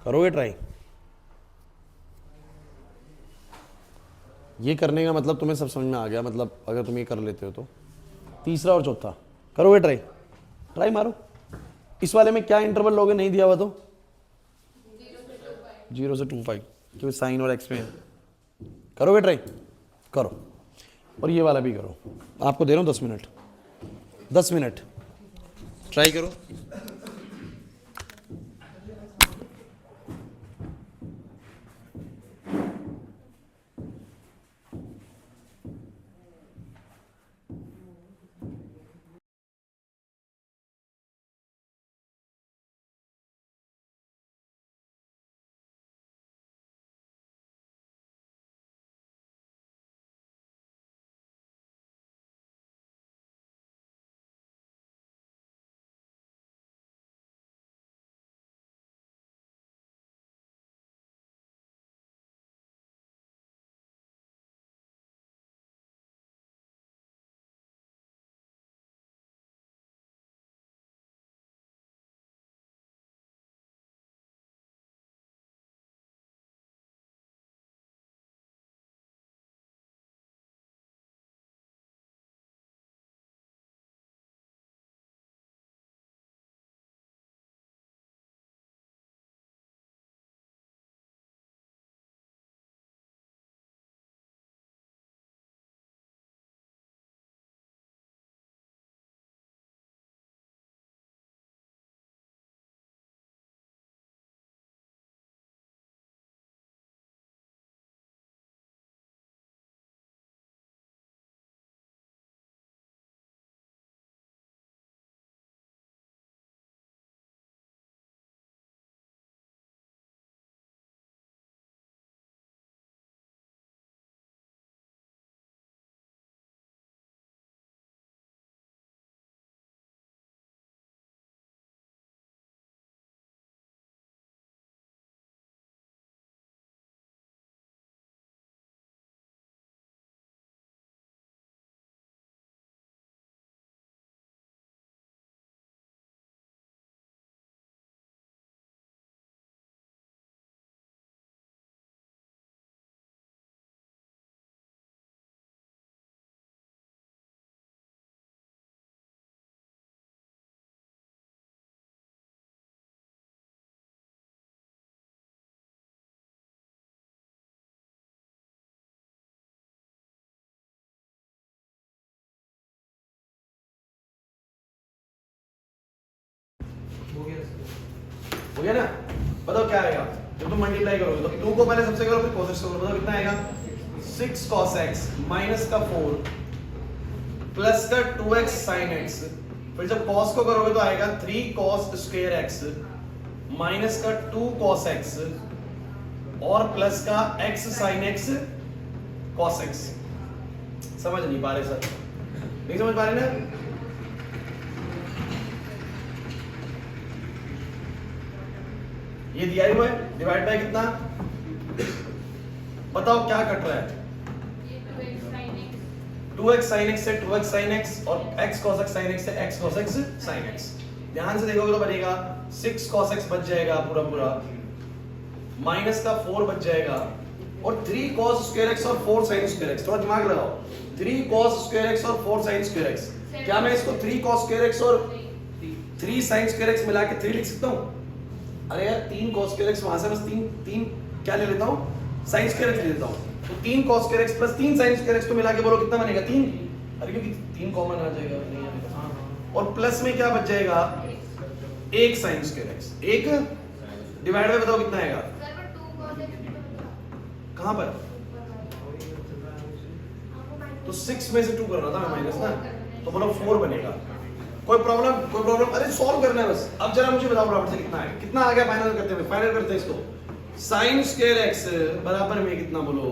करोगे ट्राई? ये करने का मतलब तुम्हें सब समझ में आ गया, मतलब अगर तुम ये कर लेते हो तो तीसरा और चौथा करोगे ट्राई? ट्राई मारो। इस वाले में क्या इंटरवल लोगे, नहीं दिया हुआ तो 0 से 2π, क्योंकि साइन और एक्स में। करोगे ट्राई? करो। और ये वाला भी करो, आपको दे रहा हूँ 10 मिनट, 10 मिनट ट्राई करो। हो गया ना? बताओ क्या आएगा जब तुम मल्टीप्लाई करोगे तो 2 को पहले सबसे करो फिर cos x को करो, बताओ कितना आएगा 6 cos x माइनस का 4 प्लस का 2x sin x, फिर जब cos को करोगे तो आएगा 3 cos स्क्वायर x माइनस का 2 cos x और प्लस का x sin x cos x। समझ नहीं पा रहे सर? नहीं समझ पा रहे ना? ये दिया हुआ है, डिवाइड बाय कितना? बताओ क्या कट रहा है? 2x sin x से 2x sin x और x cos x sin x से x cos x sin x। ध्यान से देखोगे तो बनेगा 6 cos x बच जाएगा पूरा पूरा, माइनस का 4 बच जाएगा और 3 cos square x और 4 sin square x। थोड़ा दिमाग लगाओ, 3 cos square x और 4 sin square x। क्या मैं इसको 3 cos square x और 3 sin square x मिला के 3 लिख सकता हूँ? अरे यार 3 cos square x वहां से बस 3 क्या ले लेता हूँ? sin square x ले लेता हूँ। तो 3 cos square x plus 3 sin square x तो मिला के बोलो कितना बनेगा? 3। अरे क्योंकि 3 कॉमन आ जाएगा, नहीं आएगा। और प्लस में क्या बच जाएगा? 1 sin square x। 1 divide by बताओ कितना आएगा? कहां पर? तो 6 में से 2 करना था माइनस ना, तो बोलो 4 बनेगा। कोई प्रॉब्लम? कोई प्रॉब्लम? अरे सॉल्व करना है बस। अब जरा मुझे बताओ फटाफट से कितना है, कितना आ गया? फाइनल करते हैं, फाइनल करते हैं इसको। sin स्क्वायर x बराबर में कितना बोलो?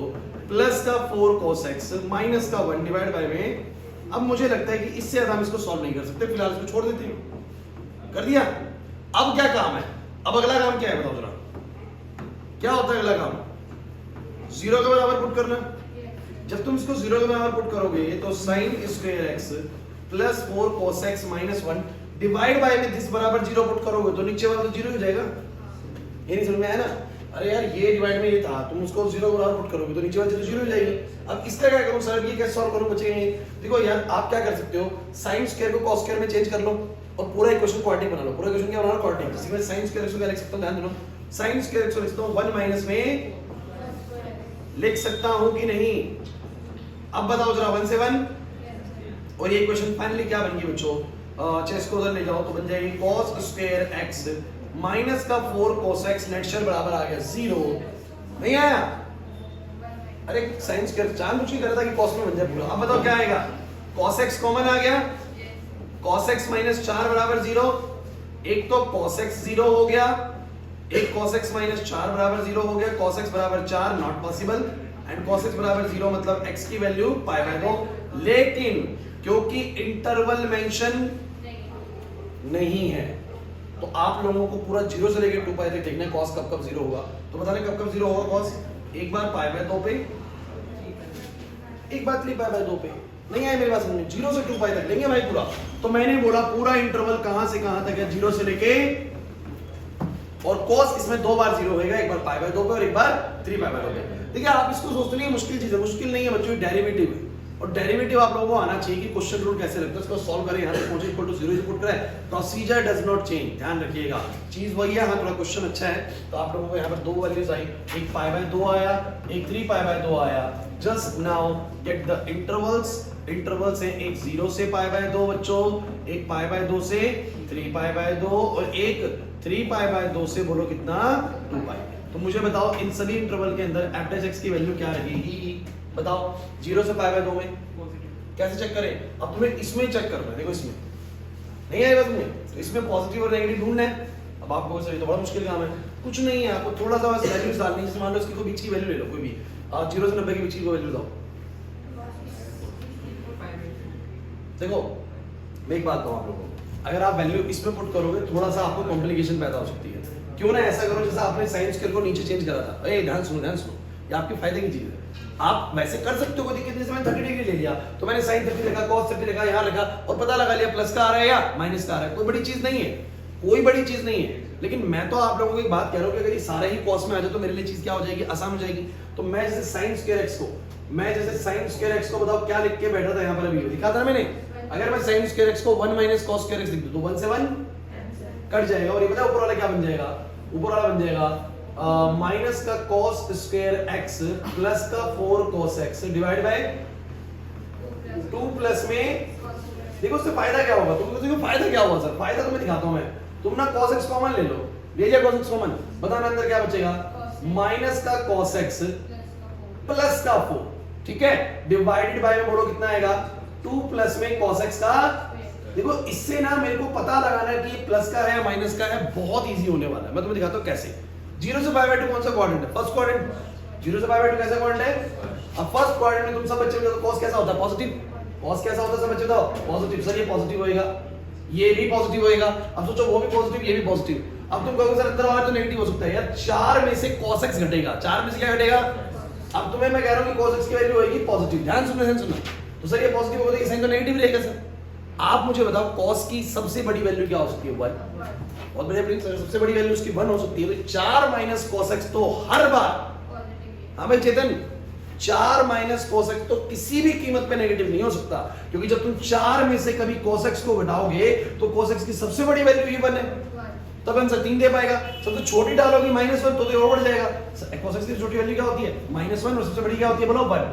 प्लस का 4 cos x माइनस का 1 डिवाइड बाय में। अब मुझे लगता है कि इससे ज्यादा हम इसको सॉल्व नहीं कर सकते, फिलहाल इसको छोड़ देते हैं। कर दिया? अब क्या काम है? अब अगला काम क्या है बताओ जरा, क्या होता है अगला काम? 0 के बराबर पुट करना। जब तुम इसको 0 के बराबर पुट करोगे तो sin square x plus 4 cos x minus 1 divide by में दिस बराबर 0 पुट करोगे तो नीचे वाला तो 0 हो जाएगा। ये नहीं समझ में आया ना? अरे यार ये डिवाइड में ये था, तुम उसको 0 के बराबर पुट करोगे तो नीचे वाला 0 हो जाएगी। अब इसका क्या करूं सर? ये कैसे सॉल्व करूं बच्चे? देखो यार आप क्या कर सकते हो, sin स्क्वायर को cos स्क्वायर में चेंज कर लो और पूरा इक्वेशन क्वाड्रेटिक बना लो। पूरा इक्वेशन क्या बना लो? क्वाड्रेटिक। इसी में sin स्क्वायर को क्या लिख सकता हूं? ध्यान दो, sin स्क्वायर को लिख सकता हूं 1 माइनस में लिख सकता हूं कि नहीं? अब बताओ जरा 1 से 1 और ये इक्वेशन फाइनली क्या बन गई बच्चों? चेस को उधर ले जाओ तो बन जाएगी cos स्क्वायर x माइनस का 4 cos x नेट शेयर बराबर आ गया 0। नहीं आया? अरे sin स्क्वायर जानबूझ के कर रहा था कि cos में बन जाए पूरा। अब बताओ क्या आएगा? cos x कॉमन आ गया, cos x माइनस 4 बराबर 0। एक तो cos x 0 हो गया, एक cos x माइनस 4 बराबर 0 हो गया। cos x बराबर 4 not possible and cos x बराबर 0 मतलब x की वैल्यू पाई बाय 2। लेकिन क्योंकि इंटरवल मेंशन नहीं है तो आप लोगों को पूरा 0 से लेकर 2 पाई तक देखना है cos कब कब 0 होगा। तो बता रहे कब कब 0 होगा cos? एक बार पाई बाय 2 पे, एक बार 3 पाई बाय 2 पे। नहीं आए मेरे पास समझ में? 0 से 2 पाई तक लेंगे भाई पूरा। तो मैंने बोला पूरा इंटरवल कहां से कहां तक है? 0 से लेके, और cos इसमें 2 बार 0 होगा, एक बार पाई बाय 2 पे और एक बार 3 पाई बाय 2 पे। देखिए आप इसको सोचते नहीं मुश्किल चीज है, मुश्किल नहीं है बच्चों, डेरिवेटिव है। और डेरिवेटिव आप लोगों को आना चाहिए कि क्वेश्चन रूल कैसे लगता है, इसको सॉल्व करें। यहां से पहुंचे इक्वल टू 0 पुट करें, प्रोसीजर डज नॉट चेंज। ध्यान रखिएगा चीज वही है। हां थोड़ा क्वेश्चन अच्छा है तो आप लोगों को यहां पर 2 वैल्यूज आई, एक पाई बाय 2 आया, एक 3 पाई बाय 2 आया। Just now get the intervals. Intervals है एक 0 से पाई बाय 2 बच्चों, एक पाई बाय 2 से 3 पाई बाय 2 और एक 3 पाई बाय 2 से बोलो कितना? 2 पाई। तो मुझे बताओ इन सभी इंटरवल के अंदर f' x की वैल्यू क्या रहेगी? बताओ 0 से पाई बाय 2 में कैसे चेक करें? अब तुम्हें इसमें चेक करना है। देखो इसमें नहीं आएगा तुम्हें, तो इसमें पॉजिटिव और नेगेटिव ढूंढना है। अब आपको सही तो बड़ा मुश्किल काम है, कुछ नहीं है, आपको थोड़ा सा बस वैल्यूज डालनी है। जैसे मान लो इसकी कोई बीच की वैल्यू ले लो, कोई भी 0 से 90 के बीच की वैल्यू दो। देखो मैं एक बात कहूं आप लोगों को, अगर आप वैल्यू इसमें पुट करोगे थोड़ा सा आपको कॉम्प्लिकेशन पैदा हो सकती है। क्यों ना ऐसा करो जैसा आपने साइन स्केल को नीचे चेंज करा था। ए ध्यान सुनो, ध्यान सुनो, ये आपके फायदे की चीज है। आप वैसे कर सकते हो, कोई दिक्कत नहीं। जैसे मैंने 30 डिग्री ले लिया तो मैंने sin 30 लिखा, cos 30 लिखा, यहाँ लिखा और पता लगा लिया प्लस का आ रहा है या माइनस का आ रहा है। कोई बड़ी चीज नहीं है, कोई बड़ी चीज नहीं है। लेकिन मैं तो आप लोगों को एक बात कह रहा हूँ कि अगर ये सारे ही cos में आ जाए तो मेरे लिए चीज क्या हो जाएगी? आसान हो जाएगी। तो मैं जैसे sin स्क्वायर x को, मैं जैसे sin स्क्वायर x को बताओ क्या लिख के बैठा था यहाँ पर, अभी लिखा था मैंने। अगर मैं sin स्क्वायर x को 1 माइनस cos स्क्वायर x लिख दूं तो 1 से 1 कट जाएगा और ये पता है ऊपर वाला क्या बन जाएगा? ऊपर वाला बन जाएगा माइनस का cos स्क्वायर x प्लस का 4 cos x divide by 2 plus में। देखो उससे फायदा क्या होगा? तुमको देखो फायदा क्या हुआ सर? फायदा तो मैं दिखाता हूं मैं। तुम ना cos x कॉमन ले लो, ले लिया cos x कॉमन, बताना अंदर क्या बचेगा, माइनस का cos x प्लस का 4, ठीक है, डिवाइडेड बाय में बोलो कितना आएगा 2 प्लस में cos x का। देखो इससे ना मेरे को पता लगाना है कि ये प्लस का है या माइनस का है, बहुत इजी होने वाला है। मैं तुम्हें दिखाता हूं कैसे। 0 से पाई बाय 2 कौन सा क्वाड्रेंट है, फर्स्ट क्वाड्रेंट। 0 से पाई बाय 2 कैसा क्वाड्रेंट है, अब फर्स्ट क्वाड्रेंट में तुम सब बच्चे बताओ cos कैसा होता है, पॉजिटिव। cos कैसा होता है सब बच्चे बताओ, पॉजिटिव। सर ये पॉजिटिव होएगा, ये भी पॉजिटिव होएगा। अब सोचो वो भी पॉजिटिव, ये भी पॉजिटिव। अब तुम कहोगे सर अंदर वाला तो नेगेटिव हो सकता है यार, 4 में से cos x घटेगा, 4 में से क्या घटेगा। अब तुम्हें मैं कह रहा हूं कि cos x की वैल्यू होगी पॉजिटिव, ध्यान सुनना। तो सर ये पॉजिटिव होगा तो ये साइन तो नेगेटिव रहेगा सर। आप मुझे बताओ cos की सबसे बड़ी वैल्यू क्या हो सकती है, 1। बहुत बढ़िया प्रिंस, सबसे बड़ी वैल्यू उसकी 1 हो सकती है। तो 4 माइनस cos x तो हर बार, हाँ भाई चेतन, 4 माइनस cos x तो किसी भी कीमत पे नेगेटिव नहीं हो सकता, क्योंकि जब तुम 4 में से कभी cos x को घटाओगे तो cos x की सबसे बड़ी वैल्यू ही 1 है, तब आंसर 3 दे पाएगा। सबसे छोटी डालोगी -1 तो और बढ़ जाएगा। cos x की छोटी वैल्यू क्या होती है, -1, और सबसे बड़ी क्या होती है बोलो 1।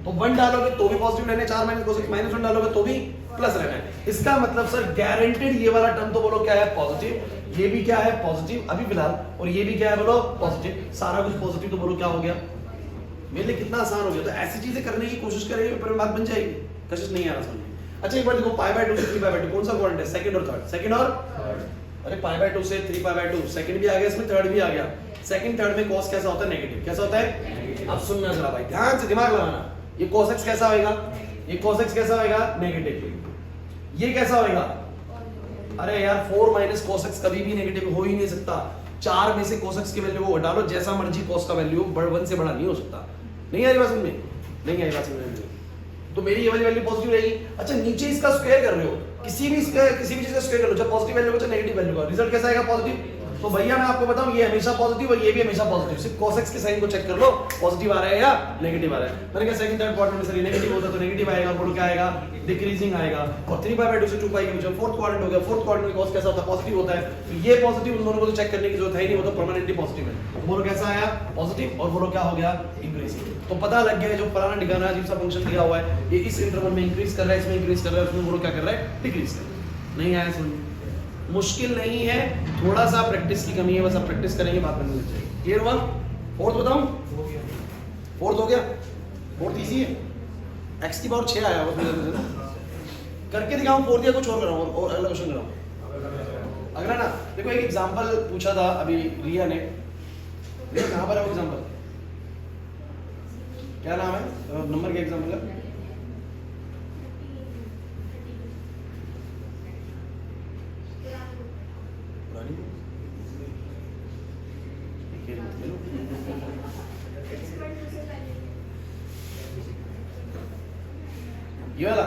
तो 1 डालोगे तो भी पॉजिटिव रहना है, 4 माइनस cos x -1 डालोगे तो भी प्लस रहना है। इसका मतलब सर गारंटेड ये वाला टर्म तो बोलो क्या है, पॉजिटिव। ये भी क्या है, पॉजिटिव अभी फिलहाल, और ये भी क्या है बोलो, पॉजिटिव। सारा कुछ पॉजिटिव तो बोलो क्या हो गया, मेरे लिए कितना आसान हो गया। तो ऐसी चीजें करने की कोशिश करेंगे, पेपर में बात बन जाएगी, कशिश नहीं आ रहा समझ में। अच्छा एक बार देखो, पाई बाय 2 से 3 पाई बाय 2 कौन सा क्वाड्रेंट है, सेकंड और थर्ड। सेकंड और अरे पाई बाय 2 से 3 पाई बाय 2 सेकंड भी आ गया, इसमें थर्ड भी आ गया। सेकंड थर्ड में cos कैसा होता है, नेगेटिव। कैसा होता है, अब सुनना जरा भाई, ध्यान से दिमाग लगाना। ये cos x कैसा होएगा, ये cos x कैसा होएगा, नेगेटिव। ये कैसा होएगा, अरे यार 4 माइनस cos x कभी भी नेगेटिव हो ही नहीं सकता। 4 में से cos x की वैल्यू को घटा लो, जैसा मर्जी cos का वैल्यू 1 से बड़ा नहीं हो सकता। नहीं आ रही बात समझ में, नहीं आई बात समझ में, तो मेरी ये वाली वैल्यू पॉजिटिव रहेगी। अच्छा नीचे इसका स्क्वायर कर रहे हो, किसी भी चीज का स्क्वायर कर लो, जब पॉजिटिव वैल्यू को नेगेटिव वैल्यू का रिजल्ट कैसा आएगा, पॉजिटिव। तो भैया मैं आपको बताऊं, ये हमेशा पॉजिटिव और ये भी हमेशा पॉजिटिव। सिर्फ cos x के साइन को चेक कर लो, पॉजिटिव आ रहा है या नेगेटिव आ रहा है। मैंने कहा सेकंड थर्ड क्वाड्रेंट में सर नेगेटिव होता है तो नेगेटिव आएगा, और क्या आएगा, डिक्रीजिंग आएगा। और 3 पाई बाय 2 से 2 पाई के बीच में फोर्थ क्वाड्रेंट हो गया, फोर्थ क्वाड्रेंट में cos कैसा होता है, पॉजिटिव होता है। तो ये पॉजिटिव, उन दोनों को तो चेक करने की जरूरत है नहीं, वो तो परमानेंटली पॉजिटिव है। तो बोलो कैसा आया, पॉजिटिव, और बोलो क्या हो गया, इंक्रीजिंग। तो पता लग गया है जो फलाना ठिकाना अजीब सा फंक्शन दिया हुआ है, ये इस इंटरवल में इंक्रीज कर रहा है, इसमें इंक्रीज कर रहा है, उसमें बोलो क्या कर रहा है, डिक्रीज कर रहा है। नहीं आया समझ, मुश्किल नहीं है, थोड़ा सा प्रैक्टिस की कमी है, बस आप प्रैक्टिस करेंगे बात बनने लग जाएगी। क्लियर हुआ। फोर्थ बताऊं, फोर्थ हो गया, फोर्थ इजी है, x की पावर 6 आया करके दिखाऊं, फोर्थ या कुछ और कराऊं, और अगला क्वेश्चन कराऊं, अगला ना। देखो एक एग्जांपल पूछा था अभी रिया ने, रिया कहां पर है वो एग्जांपल, क्या नाम है, नंबर के एग्जांपल का, ये वाला।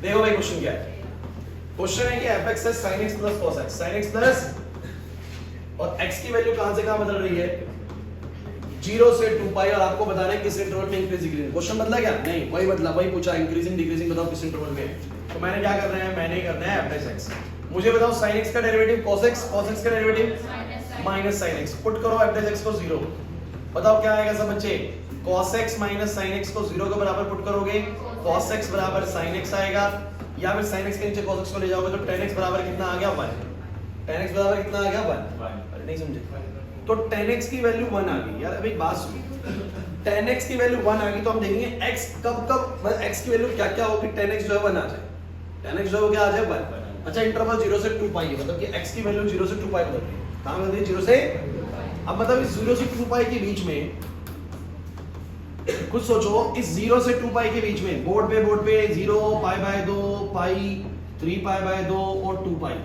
देखो भाई क्वेश्चन क्या है, क्वेश्चन है कि f(x) है sin x plus cos x, sin x plus, और x की वैल्यू कहां से कहां बदल रही है, 0 से 2 पाई, और आपको बताना है किस इंटरवल में इंक्रीज डिक्रीजिंग। क्वेश्चन बदला क्या, नहीं वही बदला, वही पूछा इंक्रीजिंग डिक्रीजिंग बताओ किस इंटरवल में। तो मैंने क्या करना है, मैंने करना है f(x). मुझे बताओ sin x का डेरिवेटिव cos x का derivative minus sin x, put करो f(x) को 0, बताओ क्या आएगा सब बच्चे, cos x minus sin x को 0 के बराबर पुट करोगे, cos x बराबर sin x आएगा, या फिर sin x के नीचे cos x को ले जाओगे तो tan x बराबर कितना आ गया, 1। tan x बराबर कितना आ गया, 1। अरे नहीं समझे, तो tan x की वैल्यू 1 आ गई। यार अब एक बात सुनो, tan x की वैल्यू 1 आ गई तो हम देखेंगे x कब x की वैल्यू क्या क्या होगी, tan x जो है 1 आ जाए, tan x जो हो गया आ जाए 1। अच्छा इंटरवल 0 से 2 पाई है, मतलब कि x की वैल्यू 0 से 2 पाई बदल रही है, कहां बदल रही है, 0 से, अब मतलब इस 0 से 2 पाई के बीच में कुछ सोचो, इस 0 से 2 पाई के बीच में बोर्ड पे 0 pi by 2 pi 3 pi by 2 और 2 पाई,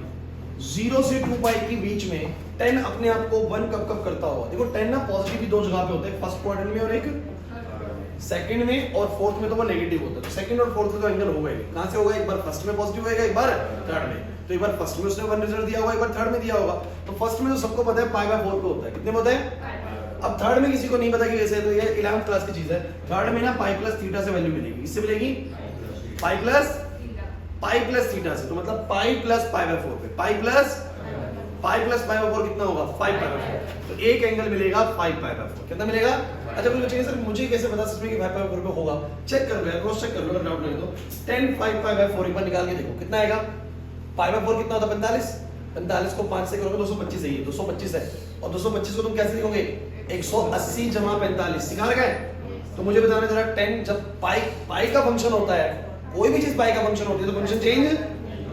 0 से 2 पाई के बीच में 10 अपने आप को 1 कब कब करता होगा। देखो 10 ना पॉजिटिव भी दो जगह पे होता है, फर्स्ट क्वाड्रेंट में और एक सेकंड में, और फोर्थ में तो वो नेगेटिव होता है। तो सेकंड और फोर्थ में तो एंगल होगा ही, कहां से होगा, एक बार फर्स्ट में पॉजिटिव होएगा, एक बार थर्ड में। तो एक बार फर्स्ट में उसने 1 रिजल्ट दिया होगा, एक बार थर्ड में दिया होगा। तो फर्स्ट में तो सबको पता है पाई बाय 4 पे होता है, कितने होता है, अब थर्ड में किसी को नहीं पता कि वैसे, तो ये 11th क्लास की चीज है। थर्ड में ना पाई प्लस थीटा से वैल्यू मिलेगी, इससे मिलेगी पाई प्लस थीटा से, तो मतलब पाई प्लस पाई बाय 4 पे, pi plus pi plus pi by 4 कितना होगा 5 पाई बाय 4, तो एक एंगल मिलेगा 5 पाई बाय 4। कितना मिलेगा? अच्छा कोई बच्चे सर मुझे कैसे पता सच में कि 5 पाई बाय 4 पे होगा? चेक कर लो यार, क्रॉस चेक कर लो अगर डाउट लगे तो। 10 5 पाई बाय 4 एक बार निकाल के देखो कितना आएगा। पाई बाय 4 कितना होता है 45, 45 को 5 से करोगे 225 है, ये 225 है, और 225 को तुम कैसे लिखोगे 180 जमा 45, सिखा रखा है। तो मुझे बताना जरा 10 जब पाई का फंक्शन होता है, कोई भी चीज पाई का फंक्शन होती है तो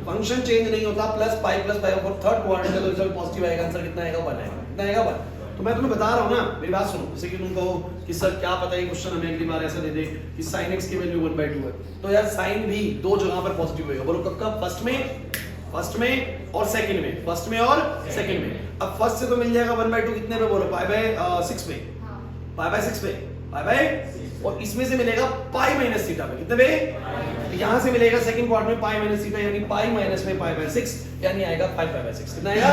फंक्शन चेंज नहीं होता। प्लस पाई और थर्ड क्वाड्रेंट का तो रिजल्ट पॉजिटिव आएगा, आंसर कितना आएगा 1 आएगा। कितना आएगा 1। तो मैं तुम्हें बता रहा हूं ना, मेरी बात सुनो। जैसे कि तुम कहो कि सर क्या पता है क्वेश्चन हमें अगली बार ऐसा दे दे कि sin x की वैल्यू 1/2 है, तो यार sin भी दो जगह पर पॉजिटिव होगा। बोलो कब कब? फर्स्ट में और सेकंड में, फर्स्ट में और सेकंड में। अब फर्स्ट से तो मिल जाएगा 1/2 कितने में? बोलो पाई बाय 6 पे, पाई बाय 6 पे, पाई बाय, और इसमें से मिलेगा पाई माइनस थीटा पे, कितने पे? यहां से मिलेगा सेकंड क्वाड्रेंट में पाई माइनस थीटा, यानी पाई माइनस में पाई बाय 6, यानी आएगा 5 पाई बाय 6। कितना आएगा?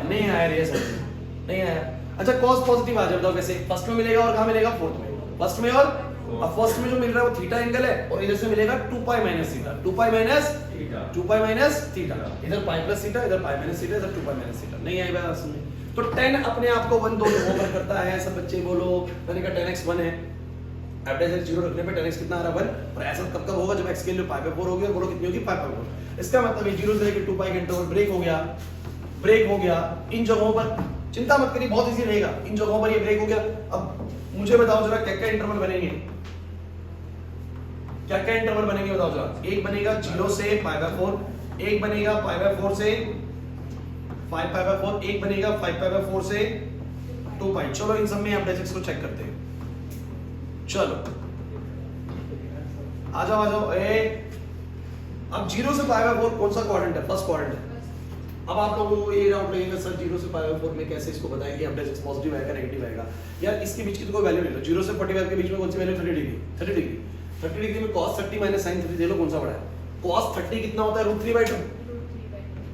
नहीं आया रे सर, नहीं आया। अच्छा cos पॉजिटिव आ जाए, बताओ कैसे? फर्स्ट में मिलेगा और कहां मिलेगा? फोर्थ में। फर्स्ट में और अब फर्स्ट में जो मिल रहा है वो थीटा एंगल है, और इधर से मिलेगा 2 pi minus theta, 2 pi minus theta, इधर पाई प्लस थीटा, इधर पाई माइनस थीटा, इधर 2 पाई माइनस थीटा। नहीं आएगा समझ? तो 10 अपने आप को 1 दोनों होकर करता है। सब बच्चे बोलो मैंने कहा 10x 1 है, एवरेज 0 रखने पे 10x कितना आ रहा है 1, और ऐसा कब होगा जब x की वैल्यू पाई बाय 4 होगी, और बोलो कितनी होगी 5 पाई 4। इसका मतलब ये 0 से लेकर 2 पाई का इंटरवल ब्रेक हो गया इन जगहों पर। चिंता मत करिए, बहुत इजी रहेगा। इन जगहों पर ये ब्रेक हो गया। अब मुझे बताओ जरा क्या क्या इंटरवल बनेंगे, क्या क्या इंटरवल बनेंगे बताओ जरा। एक बनेगा 0 से पाई बाय 4, एक बनेगा पाई बाय 4 से 5 पाई बाय 4, एक बनेगा 5 पाई बाय 4 से 2 पाई। चलो इन सब में आप बेसिक्स को चेक करते हैं। चलो आ जाओ अब 0 से पाई बाय 4 कौन सा क्वाड्रेंट है? फर्स्ट क्वाड्रेंट है। अब आप लोगों को ये डाउट लगेगा सर 0 से पाई बाय 4 में कैसे इसको बताएं कि एवरेज पॉजिटिव आएगा नेगेटिव आएगा? यार इसके बीच की तो कोई वैल्यू नहीं लो। 0 से 45 के बीच में कौन सी वैल्यू? 30 डिग्री में cos 30 माइनस sin 30 दे लो, कौन सा बड़ा है? cos 30 कितना होता है √3/2,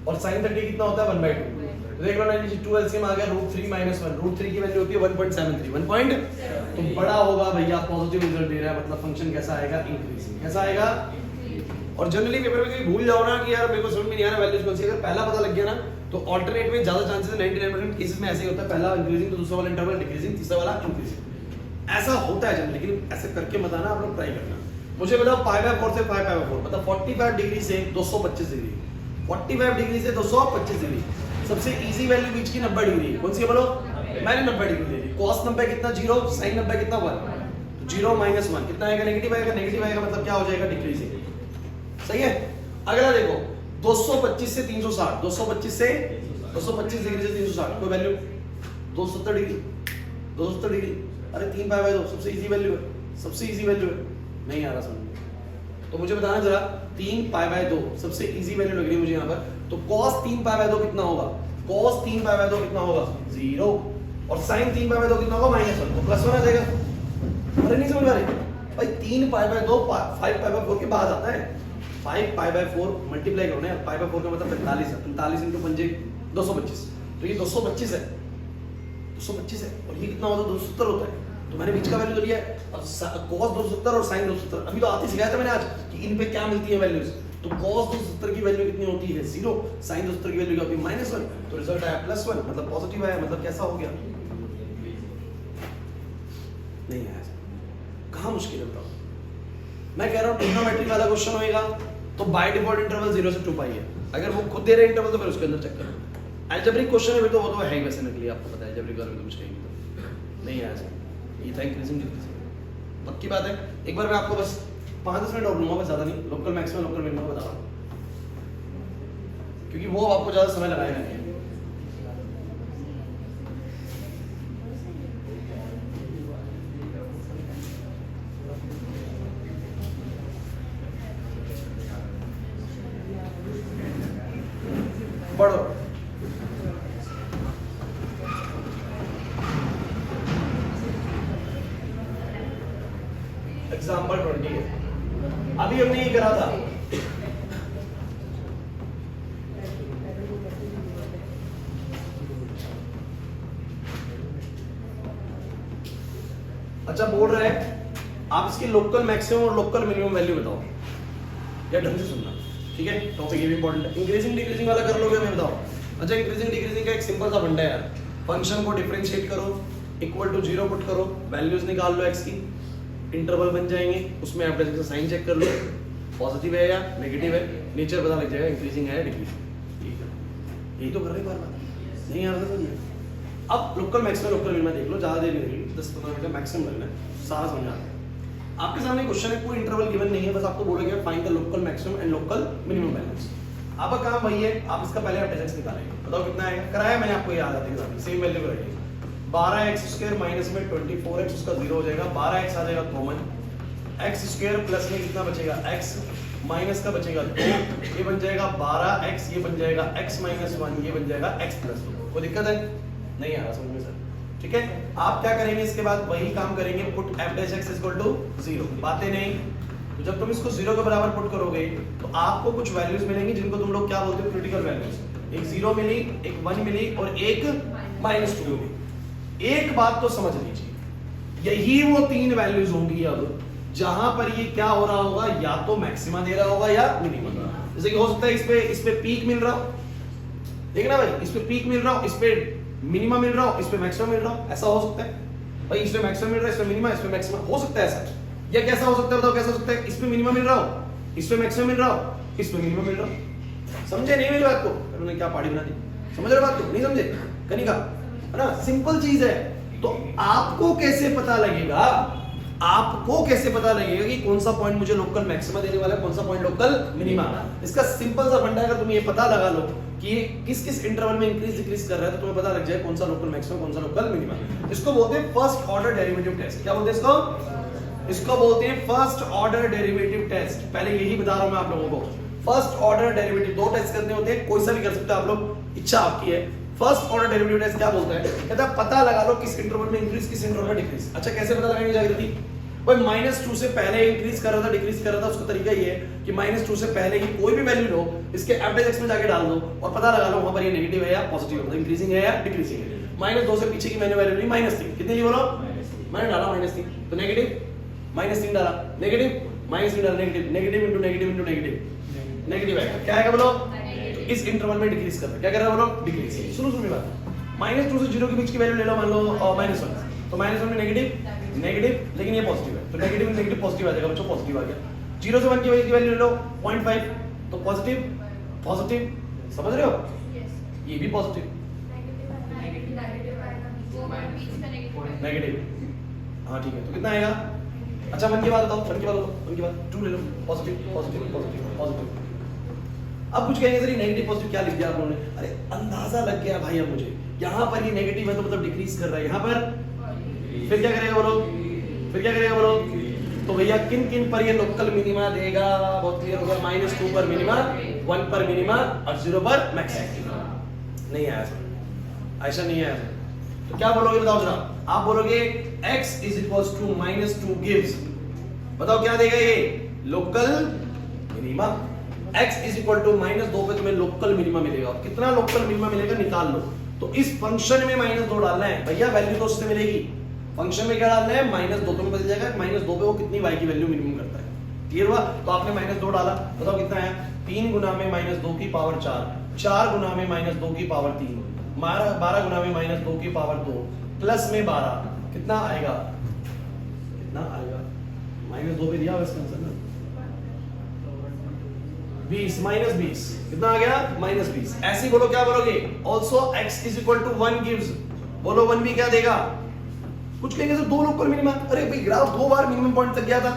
और sin 30 कितना होता है 1/2। देख लो ना, 2 एलसीएम आ गया √3 - 1, √3 की वैल्यू होती है 1.73, 1 तो बड़ा होगा भैया, पॉजिटिव रिजल्ट दे रहा है, मतलब फंक्शन कैसा आएगा? इंक्रीजिंग। कैसा आएगा? और जनरली पेपर में कहीं भूल जाओ ना कि यार मेरे को समझ में नहीं आ रहा वैल्यूज कौन सी, अगर पहला पता लग गया ना तो ऑल्टरनेट में ज्यादा चांसेस है, 99% केसेस में ऐसे ही होता है, पहला इंक्रीजिंग तो दूसरा वाला इंटरवल डिक्रीजिंग, तीसरा वाला इंक्रीजिंग। ऐसा होता है जनरली, लेकिन ऐसे करके मत आना, आप लोग ट्राई करना। मुझे बताओ पाई बाय 4 से 5 पाई बाय 4 मतलब 45 डिग्री से 225 डिग्री, 45 डिग्री से 225 डिग्री। सबसे इजी वैल्यू बीच की 90 डिग्री, कौन सी है बोलो? मैंने 90 डिग्री ले ली। cos 90 कितना 0, sin 90 कितना 1, 0 - 1 कितना आएगा? नेगेटिव आएगा। नेगेटिव आएगा मतलब क्या हो जाएगा? डिक्रीजिंग। सही है। अगला देखो 225 से 360, 225 से 225 डिग्री से 360 कोई वैल्यू? 270 degree, 270 degree. अरे 3 पाई बाय 2 सबसे इजी वैल्यू है, सबसे इजी वैल्यू है। नहीं आ रहा समझ में? तो मुझे बताना जरा 3 पाई बाय 2 सबसे इजी वैल्यू लग रही है मुझे यहाँ पर। तो cos 3 पाई बाय 2 कितना होगा? cos 3 पाई बाय 2 कितना होगा? 0, और sin 3 पाई बाय 2 कितना होगा? -1, तो +1 आ जाएगा। अरे नहीं समझ रहे भाई, 3 पाई बाय 2 5 पाई बाय 4 के बाद आता है। 5 पाई बाय 4 मल्टीप्लाई करो ना, पाई बाय 4 का मतलब 45 है, 45 × 5 225, तो ये 225 है, 225 है, और ये कितना होता है? 270 होता है। तो मैंने बीच का वैल्यू तो लिया है। अब cos 270 और sin 270 अभी तो आती सिखाया था मैंने आज कि इन पे क्या मिलती है वैल्यूज। तो cos 270 की वैल्यू कितनी होती है? 0, sin 270 की वैल्यू क्या होती है? -1, तो रिजल्ट आया +1, मतलब पॉजिटिव आया, मतलब कैसा हो गया? नहीं आया। कहाँ मुश्किल है बताओ? मैं कह रहा हूँ ट्रिग्नोमेट्री वाला क्वेश्चन होएगा तो बाय डिफॉल्ट इंटरवल 0 से 2 पाई है। अगर वो खुद दे रहे इंटरवल तो फिर उसके अंदर चेक करो। अलजेब्रिक क्वेश्चन है तो वो तो है ही वैसे नकली, आपको पता है अलजेब्रिक वाले में तो कुछ कहेंगे तो नहीं आया सर। ये था इंक्रीजिंग डिक्रीजिंग, पक्की बात है। एक बार मैं आपको बस 5-10 मिनट और लूंगा, बस ज़्यादा नहीं। लोकल मैक्सिमम लोकल मिनिमम बता रहा हूँ, क्योंकि वो आपको ज़्यादा समय लगाएगा नहीं। पढ़ो एग्जाम्पल 20 है, अभी हमने ये करा था। अच्छा बोल रहा है आप इसकी लोकल मैक्सिमम और लोकल मिनिमम वैल्यू बताओ, या ढंग से सुनना, ठीक है? टॉपिक ये भी इंपॉर्टेंट है। इंक्रीजिंग डिक्रीजिंग वाला कर लोगे? मैं बताओ अच्छा इंक्रीजिंग डिक्रीजिंग का एक सिंपल सा फंडा है यार, फंक्शन को डिफरेंशिएट करो, इक्वल टू 0 पुट करो, वैल्यूज निकाल लो x की, इंटरवल बन जाएंगे, उसमें आप जैसे साइन चेक कर लो, पॉजिटिव है या नेगेटिव है, नीचे पता लग जाएगा इंक्रीजिंग है या डिक्रीजिंग। ठीक है, यही तो कर रहे बार-बार, नहीं आ रहा था समझ। अब लोकल मैक्सिमम लोकल मिनिमम देख लो, ज्यादा देर नहीं लगेगी, 10-15 मिनट का मैक्सिमम लगना है, सारा समझा है। आपके सामने क्वेश्चन है, कोई इंटरवल गिवन नहीं है, बस आपको बोलोगे find the local maximum and local minimum values. आपका काम वही है, आप इसका पहले एफ निकालेंगे, बताओ कितना आएगा, कराया मैंने आपको, याद आते हैं सेम वैल्यू करेंगे, 12x² माइनस में 24x, उसका 0 हो जाएगा, 12x आ जाएगा कॉमन, x² प्लस में कितना बचेगा x, माइनस का बचेगा 2, ये बन जाएगा 12x, ये बन जाएगा x माइनस 1, ये बन जाएगा x प्लस 2। कोई दिक्कत है? नहीं आ रहा समझ में सर? ठीक है, आप क्या करेंगे इसके बाद, वही काम करेंगे, पुट f'(x) = 0, बातें नहीं। तो जब तुम इसको 0 के बराबर पुट करोगे तो आपको कुछ वैल्यूज मिलेंगी जिनको तुम लोग क्या बोलते हो, क्रिटिकल वैल्यूज। एक 0 मिली, एक 1 मिली और एक -2 मिली। एक बात तो समझ लीजिए, यही वो 3 वैल्यूज होंगी अब जहां पर ये क्या हो रहा होगा, या तो मैक्सिमा दे रहा होगा या मिनिमम। जैसे कि हो सकता है इस पे पीक मिल रहा हो, देखना भाई, इस पे पीक मिल रहा हो, इस पे मिनिमा मिल रहा हो, इस पे मैक्सिमम मिल रहा हो, ऐसा हो सकता है भाई, इस पे मैक्सिमम मिल रहा है, इस पे मिनिमा, इस पे मैक्सिमम, हो सकता है ऐसा। या कैसा हो सकता है बताओ, कैसा हो सकता है, इस पे मिनिमम मिल रहा हो, इस पे मैक्सिमम मिल रहा हो, इस पे मिनिमम मिल रहा हो। समझे नहीं मेरी बात को? उन्होंने क्या पाड़ी बना दी, समझ रहे बात को? नहीं समझे? कनिका, है ना, सिंपल चीज है। तो आपको कैसे पता लगेगा, आपको कैसे पता लगेगा कि कौन सा पॉइंट मुझे लोकल मैक्सिमा देने वाला है, कौन सा पॉइंट लोकल मिनिमा? इसका सिंपल सा फंडा है, अगर तुम ये पता लगा लो कि किस किस इंटरवल में इंक्रीज डिक्रीज कर रहा है, तो तुम्हें पता लग जाए कौन सा लोकल मैक्सिमम, कौन सा लोकल मिनिमा। इसको बोलते हैं फर्स्ट ऑर्डर डेरिवेटिव टेस्ट। क्या बोलते हैं इसको? इसको बोलते हैं फर्स्ट ऑर्डर डेरिवेटिव टेस्ट। पहले यही बता रहा हूं मैं आप लोगों को, फर्स्ट ऑर्डर डेरिवेटिव 2 टेस्ट करने होते हैं, कोई सा भी कर सकते हो आप लोग, इच्छा आपकी है। फर्स्ट ऑर्डर डेरिवेटिव टेस्ट क्या बोलता है, कहता है पता लगा लो किस इंटरवल में इंक्रीज, किस इंटरवल में डिक्रीज। अच्छा कैसे पता लगाएंगे जागृति? भाई -2 से पहले इंक्रीज कर रहा था, डिक्रीज कर रहा था, उसका तरीका ये है कि -2 से पहले ही कोई भी वैल्यू लो, इसके f'(x) में जाके डाल दो और पता लगा लो वहां पर ये नेगेटिव है या पॉजिटिव है, मतलब इंक्रीजिंग है या डिक्रीजिंग है। -2 से पीछे की मैंने वैल्यू ली -3, कितनी ली बोलो? मैंने डाला -3, तो नेगेटिव, -3 डाला, नेगेटिव, -3 डाला, negative, negative into negative into negative, negative आएगा। क्या आएगा बोलो? तो इस इंटरवल में डिक्रीज कर रहा है, क्या कर रहा है बोलो? डिक्रीज। सुनो सुनो बात, -2 से 0 के बीच की वैल्यू ले लो, मान लो -1, तो -1 में नेगेटिव, नेगेटिव, लेकिन ये पॉजिटिव है, तो नेगेटिव में नेगेटिव पॉजिटिव आ जाएगा बच्चों, पॉजिटिव आ गया। 0 से 1 की वैल्यू ले लो 0.5, तो पॉजिटिव, पॉजिटिव, समझ रहे हो? ये भी पॉजिटिव, नेगेटिव, हाँ ठीक है, तो कितना आएगा? अच्छा 1 की बात बताओ, 1 की बात बताओ, 1 की बात 2 ले लो, पॉजिटिव, पॉजिटिव, पॉजिटिव, पॉजिटिव। अब कुछ कहेंगे सर ये नेगेटिव पॉजिटिव क्या लिख दिया आप लोगों ने? अरे अंदाजा लग गया भाई अब मुझे, यहाँ पर ये नेगेटिव है तो मतलब डिक्रीज कर रहा है, यहाँ पर फिर क्या करेगा बोलो? फिर क्या करेगा बोलो? तो भैया किन किन पर ये लोकल मिनिमा देगा? बहुत क्लियर हो गया, -2 पर मिनिमा, 1 पर मिनिमा और 0 पर मैक्सिमम। नहीं आया सर, ऐसा नहीं आया। तो क्या बोलोगे बताओ जरा? आप बोलोगे x = -2 gives, बताओ क्या देगा ये? Local minima. x = -2 पे तुम्हें लोकल मिनिमा मिलेगा, कितना लोकल मिनिमा मिलेगा निकाल लो। तो इस फंक्शन में -2 डालना है भैया, वैल्यू तो उससे मिलेगी, फंक्शन में क्या डालना है? -2, तो बदल जाएगा -2 पे वो कितनी y की वैल्यू मिनिमम करता है। क्लियर हुआ? तो आपने -2 डाला, बताओ कितना आया? 3 गुना में -2 की पावर 4, 4 गुना में -2 की पावर 3, 12 गुना में -2 की पावर 2, प्लस में 12, कितना आएगा? कितना आएगा? -2 पे दिया हुआ इसका आंसर ना, 20, -20, कितना आ गया? -20। ऐसे ही बोलो, क्या बोलोगे? ऑल्सो x = 1 gives, बोलो 1 भी क्या देगा? कुछ कहेंगे सर 2 लोकल मिनिमा, अरे भाई ग्राफ 2 बार मिनिमम पॉइंट तक गया था,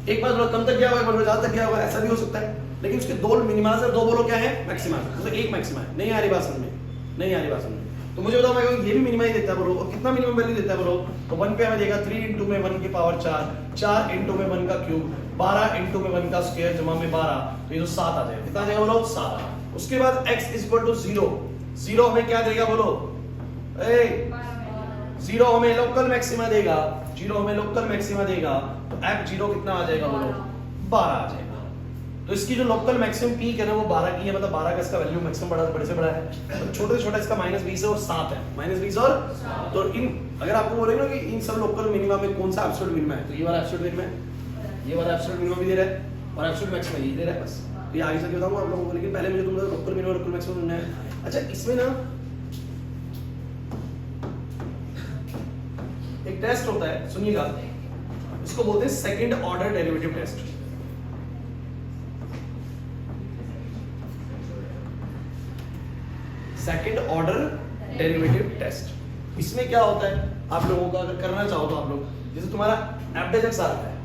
एक बार थोड़ा कम तक गया हुआ, एक बार ज्यादा तक गया हुआ, ऐसा भी हो सकता है, लेकिन उसके 2 मिनिमा से 2 बोलो क्या है? मैक्सिमा, मतलब एक मैक्सिमा है। नहीं आ रही बात समझ में? नहीं आ रही बात समझ में? तो मुझे बताओ, मैं ये भी मिनिमा ही देता है बोलो, और कितना मिनिमम वैल्यू देता है बोलो? तो 1 पे हमें देगा 3 इंटू में 1 की पावर 4, 4 इंटू में 1 का क्यूब, 12 इंटू में 1 का स्क्वायर जमा में 12, तो ये तो 7 आ जाएगा। कितना आ जाएगा बोलो? 7। उसके बाद x = 0, 0 हमें क्या देगा बोलो? 0 हमें लोकल मैक्सिमा देगा, 0 हमें लोकल मैक्सिमा देगा, तो f0 कितना आ जाएगा बोलो? 12 आ जाएगा। तो इसकी जो लोकल मैक्सिमम पीक है ना वो 12 की है, मतलब 12 का इसका वैल्यू मैक्सिमम बड़े से बड़ा है, तो छोटे से छोटा इसका -20 है और 7 है, -20 और तो इन अगर आपको बोलेंगे ना कि इन सब लोकल मिनिमा में कौन सा एब्सोल्यूट मिनिमा है, तो ये वाला एब्सोल्यूट मिनिमा है, ये वाला एब्सोल्यूट मिनिमा भी दे रहा है और एब्सोल्यूट मैक्सिमा ये दे रहा है, बस तो ये आगे चल के बताऊंगा आप लोगों को, लेकिन पहले मुझे तुम लोग लोकल मिनिमम लोकल मैक्सिमम ढूंढना है। अच्छा इसमें ना एक टेस्ट होता है, सुनिएगा, इसको बोलते हैं second order derivative test. Second order derivative test, इसमें क्या होता है आप लोगों का, अगर करना चाहो तो आप लोग, जैसे तुम्हारा एफ डैश एक्स आ रखा है,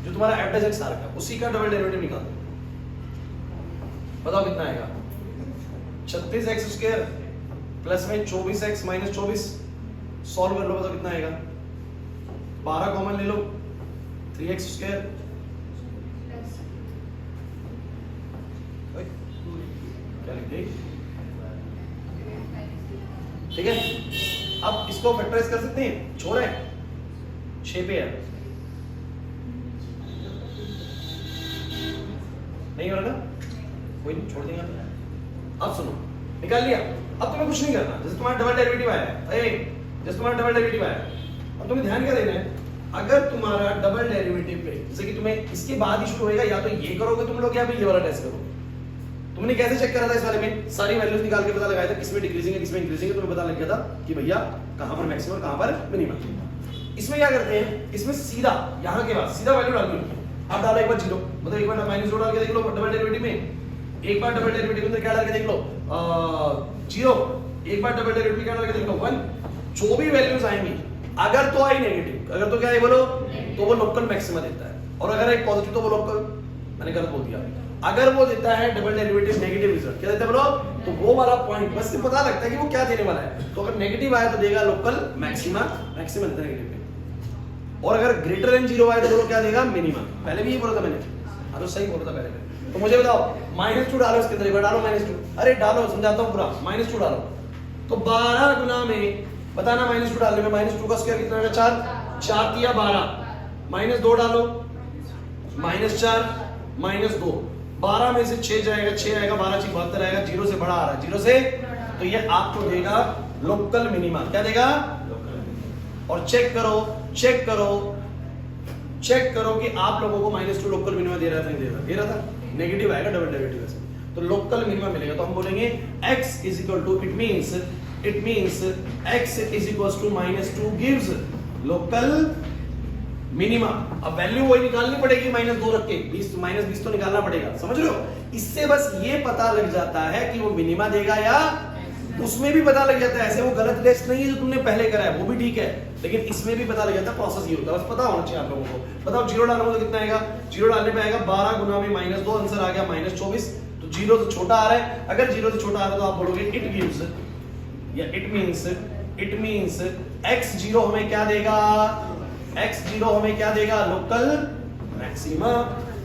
जो तुम्हारा एफ डैश एक्स आ रखा है उसी का डबल डेरिवेटिव निकाल दो, बताओ कितना आएगा। 36x² प्लस में 24x माइनस 24, सॉल्व कर लो, बताओ कितना आएगा। 12 कॉमन ले लो, 3x², क्या लिख दे, ठीक है। अब इसको फैक्टराइज कर सकते हैं, छोड़ है 6 पे है, नहीं हो रहा ना, कोई नहीं, छोड़ देंगे। अब सुनो, निकाल लिया, अब तुम्हें कुछ नहीं करना, जैसे तुम्हारा डबल डेरिवेटिव आया है, जैसे तुम्हारा डबल डेरिवेटिव आया है, अब तुम्हें ध्यान क्या देना है, अगर तुम्हारा डबल डेरिवेटिव पे, जैसे कि तुम्हें इसके बाद ही शुरू होएगा, या तो ये करोगे तुम लोग या फिर ये वाला टेस्ट करोगे। तुमने कैसे चेक करा था इस वाले में, सारी वैल्यूज निकाल के पता लगाया था किसमें डिक्रीजिंग है किसमें इंक्रीजिंग है, तुम्हें पता लग गया था कि भैया कहां पर मैक्सिमम कहां पर मिनिमम। इसमें क्या करते हैं, इसमें सीधा यहां के बाद सीधा वैल्यू डाल दो, अब डालो एक बार 0, मतलब एक बार -2 डाल के देख लो डबल डेरिवेटिव में, एक बार डबल डेरिवेटिव में क्या डाल के देख लो 0, एक बार डबल डेरिवेटिव में क्या डाल के देख लो 1, जो भी वैल्यूज आएंगी, अगर तो आई नेगेटिव, अगर तो क्या है बोलो, तो वो लोकल मैक्सिमा देता है, और अगर एक पॉजिटिव तो वो लोकल, मैंने गलत बोल दिया, अगर वो देता है डबल डेरिवेटिव नेगेटिव रिजल्ट, क्या देता है बोलो, तो वो वाला पॉइंट बस से पता लगता है कि वो क्या देने वाला है। तो अगर नेगेटिव आया तो देगा लोकल मैक्सिमा, मैक्सिमम देता है नेगेटिव में, और अगर ग्रेटर देन 0 आया तो बोलो क्या देगा, मिनिमम। पहले भी ये बोला था मैंने, हाँ तो सही बोला था पहले। तो मुझे बताओ -2 डालो इसके अंदर, एक बार डालो -2, अरे डालो, समझाता हूं पूरा, -2 डालो, तो 12 गुना में बताना -2 डालने में, -2 का स्क्वायर कितना आएगा 4, 4 तिया 12, -2 डालो, -4 -2, 12 में से 6 जाएगा, 6 आएगा, 12 6 72 आएगा, 0 से बड़ा आ रहा है, 0 से, तो ये आपको देगा लोकल मिनिमा, क्या देगा, और चेक करो कि आप लोगों को -2 लोकल मिनिमा दे रहा था, नहीं दे रहा था, नेगेटिव आएगा डबल डेरिवेटिव से, तो लोकल मिनिमा मिलेगा। तो हम बोलेंगे x is equal to, it means x is equal to -2 gives local minima. अब वैल्यू वही निकालनी पड़ेगी, -2 रख के 20 तो निकालना पड़ेगा, समझ रहे हो। इससे बस ये पता लग जाता है कि वो मिनिमा देगा या, उसमें भी पता लग जाता है, ऐसे वो गलत टेस्ट नहीं है जो तुमने पहले करा है, वो भी ठीक है, लेकिन इसमें भी पता लग जाता है, प्रोसेस ये होता है, बस पता होना चाहिए आप लोगों को। बताओ 0 डालोगे तो कितना आएगा, 0 डालने पे आएगा 12 गुना में -2, आंसर आ गया -24, तो 0 से छोटा आ रहा है, अगर 0 से छोटा आ रहा है तो आप बोलोगे इट गिव्स, या इट मींस x0 हमें क्या देगा, x0 हमें क्या देगा, लोकल मैक्सिमा।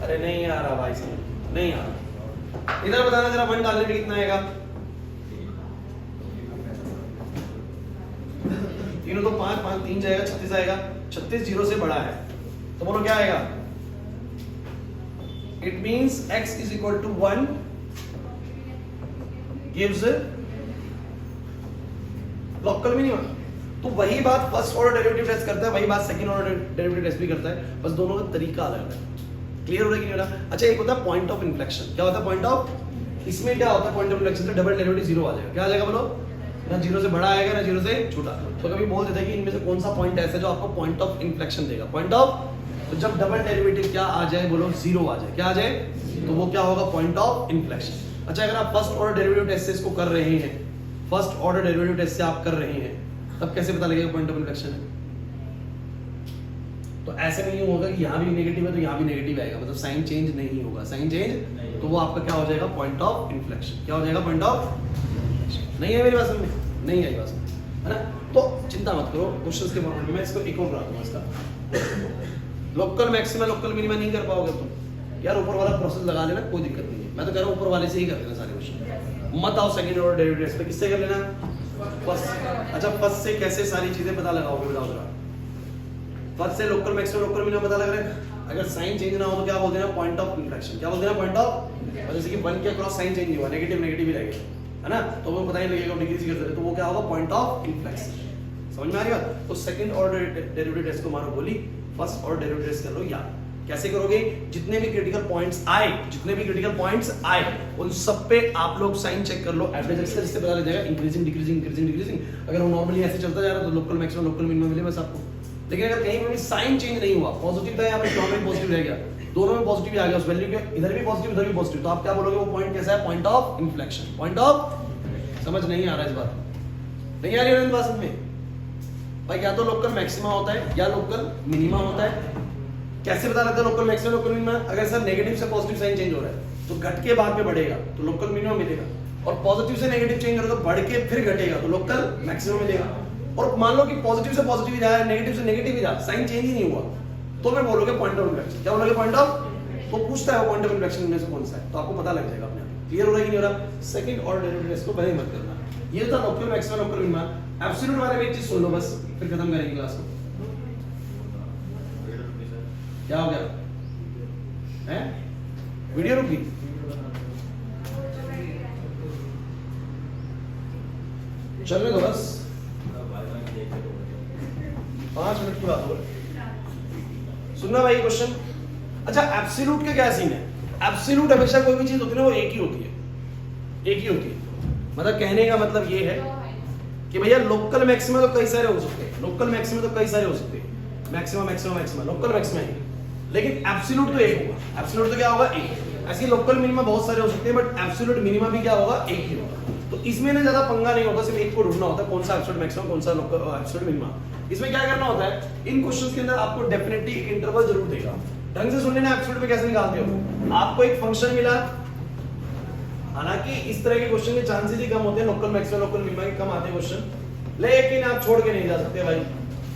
अरे नहीं आ रहा भाई, समझ नहीं आ रहा, इधर बताना जरा, 1 डालने पे कितना आएगा, तीनों तो 5 5 3 जाएगा, 36 आएगा, 36 0 से बड़ा है, तो बोलो क्या आएगा, it means x is equal to 1 gives local minimum. तो वही बात फर्स्ट ऑर्डर डेरिवेटिव टेस्ट करता है, वही बात सेकंड ऑर्डर डेरिवेटिव टेस्ट भी करता है, बस दोनों का तरीका अलग है। क्लियर हो रहा है कि नहीं हो रहा। अच्छा एक होता है पॉइंट ऑफ इन्फ्लेक्शन, क्या होता है पॉइंट ऑफ, इसमें क्या होता है पॉइंट ऑफ इन्फ्लेक्शन से डबल डेरिवेटिव 0 आ जाएगा, क्या आ जाएगा बोलो, ना 0 से बड़ा आएगा ना 0 से छोटा। तो कभी बोल देता है कि इनमें से कौन सा पॉइंट ऐसा जो आपको पॉइंट ऑफ इन्फ्लेक्शन देगा, पॉइंट ऑफ, तो जब डबल डेरिवेटिव क्या आ जाए बोलो 0 आ जाए, क्या आ जाए, तो वो क्या होगा, पॉइंट ऑफ इन्फ्लेक्शन। अच्छा अगर आप फर्स्ट ऑर्डर डेरिवेटिव टेस्ट से इसको कर रहे हैं, फर्स्ट ऑर्डर डेरिवेटिव टेस्ट से आप कर रहे हैं, तब कैसे पता लगेगा पॉइंट ऑफ इन्फ्लेक्शन है। तो ऐसे नहीं होगा कि यहाँ भी नेगेटिव है तो यहाँ भी नेगेटिव आएगा, मतलब साइन चेंज नहीं होगा, साइन चेंज, तो वो आपका क्या हो जाएगा, पॉइंट ऑफ इन्फ्लेक्शन। क्या हो जाएगा, पॉइंट ऑफ इन्फ्लेक्शन। नहीं है मेरी बात समझ में, नहीं आई बात समझ, है ना। तो चिंता मत करो, क्वेश्चंस के फॉर्मेट में मैं इसको एक और करा दूंगा इसका, लोकल मैक्सिमा लोकल मिनिमा नहीं कर पाओगे तुम यार, ऊपर वाला प्रोसेस लगा लेना, कोई दिक्कत नहीं है, मैं तो कह रहा हूँ ऊपर वाले से ही कर लेना सारे क्वेश्चन, मत आओ सेकंड ऑर्डर डेरिवेटिव्स पे, किससे कर लेना, फर्स्ट। अच्छा फर्स्ट से कैसे सारी चीजें पता लगाओगे, बताओ जरा। फर्स्ट से लोकल मैक्सिमम लोकल मिनिमम पता लग रहा है, अगर साइन चेंज ना हो तो क्या बोल देना, पॉइंट ऑफ इन्फ्लेक्शन। क्या बोल देना, पॉइंट ऑफ, जैसे कि 1 के अक्रॉस साइन चेंज नहीं हुआ, नेगेटिव नेगेटिव ही रहेगा, है ना, तो वो पता ही लगेगा डिग्रीज करते हैं, तो वो क्या होगा, पॉइंट ऑफ इन्फ्लेक्शन। समझ में आ रही बात। तो सेकंड ऑर्डर डेरिवेटिव टेस्ट को मारो गोली, फर्स्ट ऑर्डर डेरिवेटिव टेस्ट कर लो या कैसे करोगे? जितने भी क्रिटिकल पॉइंट्स आए उन सब पे आप लोग साइन चेक कर लो, एवरेज एक्स से पता लग जाएगा इंक्रीजिंग डिक्रीजिंग। अगर वो नॉर्मली ऐसे चलता जा रहा है तो लोकल मैक्सिमम लोकल मिनिमम मिले बस आपको। लेकिन अगर कहीं पे भी साइन चेंज नहीं हुआ, पॉजिटिव था यहाँ पे, नॉर्मल पॉजिटिव रह गया, दोनों में पॉजिटिव आ गया उस वैल्यू के, इधर भी पॉजिटिव उधर भी पॉजिटिव, तो आप क्या बोलोगे? वो पॉइंट कैसा है? Point of inflection. Point of, समझ नहीं आ रहा इस बात, नहीं आ रही है बात समझ में भाई? या तो लोकल मैक्सिमा होता है या लोकल मिनिमा होता है। कैसे पता लगता है लोकल मैक्सिमा लोकल मिनिमा? अगर सर नेगेटिव से पॉजिटिव साइन चेंज हो रहा है तो घट के बाद में बढ़ेगा तो लोकल मिनिमम मिलेगा, और पॉजिटिव से नेगेटिव चेंज हो रहा है तो बढ़ के फिर घटेगा तो लोकल मैक्सिमम मिलेगा। और मान लो कि पॉजिटिव से पॉजिटिव ही रहा, नेगेटिव से नेगेटिव ही रहा, साइन चेंज ही नहीं हुआ, तो मैं बोलोगे पॉइंट ऑफ इन्फ्लेक्शन। क्या बोलोगे? पॉइंट ऑफ, तो पूछता है पॉइंट ऑफ इन्फ्लेक्शन में से कौन सा है, तो आपको पता लग जाएगा अपने आप। क्लियर हो रहा है कि नहीं हो रहा? सेकंड ऑर्डर डेरिवेटिव इसको भले ही मत करना। ये था local maximum local minima. Absolute वाले में एक चीज सुन लो बस, फिर खत्म करेंगे क्लास को। क्या हो गया? हैं? वीडियो रुक गई? चलने दो बस, 5 मिनट की बात हो रही। सुनना भाई क्वेश्चन। अच्छा, एब्सोल्यूट का क्या सीन है? एब्सोल्यूट हमेशा कोई भी चीज होती है ना वो एक ही होती है। मतलब कहने का मतलब ये है कि भैया लोकल मैक्सिमा तो कई सारे हो सकते हैं, मैक्सिमा लोकल मैक्सिमा है, लेकिन एब्सोल्यूट तो एक होगा। एब्सोल्यूट तो क्या होगा? एक। ऐसे लोकल मिनिमा बहुत सारे हो सकते हैं, बट एब्सोल्यूट मिनिमा भी क्या होगा? एक ही होगा। तो इसमें ना ज्यादा पंगा नहीं होता, सिर्फ एक को ढूंढना होता है, कौन सा एब्सोल्यूट मैक्सिमम, कौन सा एब्सोल्यूट मिनिमा। इसमें क्या करना होता है, इन क्वेश्चंस के अंदर आपको डेफिनेटली एक इंटरवल जरूर देगा। ढंग से सुन लेना, एब्सोल्यूट में कैसे निकालते हो। आपको एक फंक्शन मिला, हालांकि इस तरह के क्वेश्चन के चांसेस ही कम होते हैं, लोकल मैक्सिमम लोकल मिनिमा के कम आते हैं क्वेश्चन, लेकिन आप छोड़ के नहीं जा सकते भाई।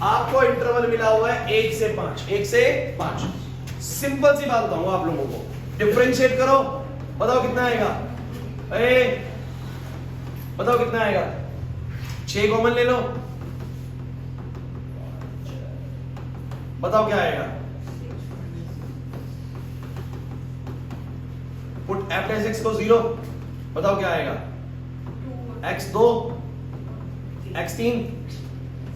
आपको इंटरवल मिला हुआ है 1 से 5। सिंपल सी बात बताऊंगा आप लोगों को, डिफरेंशिएट करो, बताओ कितना आएगा? बताओ कितना आएगा? 6 कॉमन ले लो, बताओ क्या आएगा? पुट f dash x को 0, बताओ क्या आएगा? x2 x3।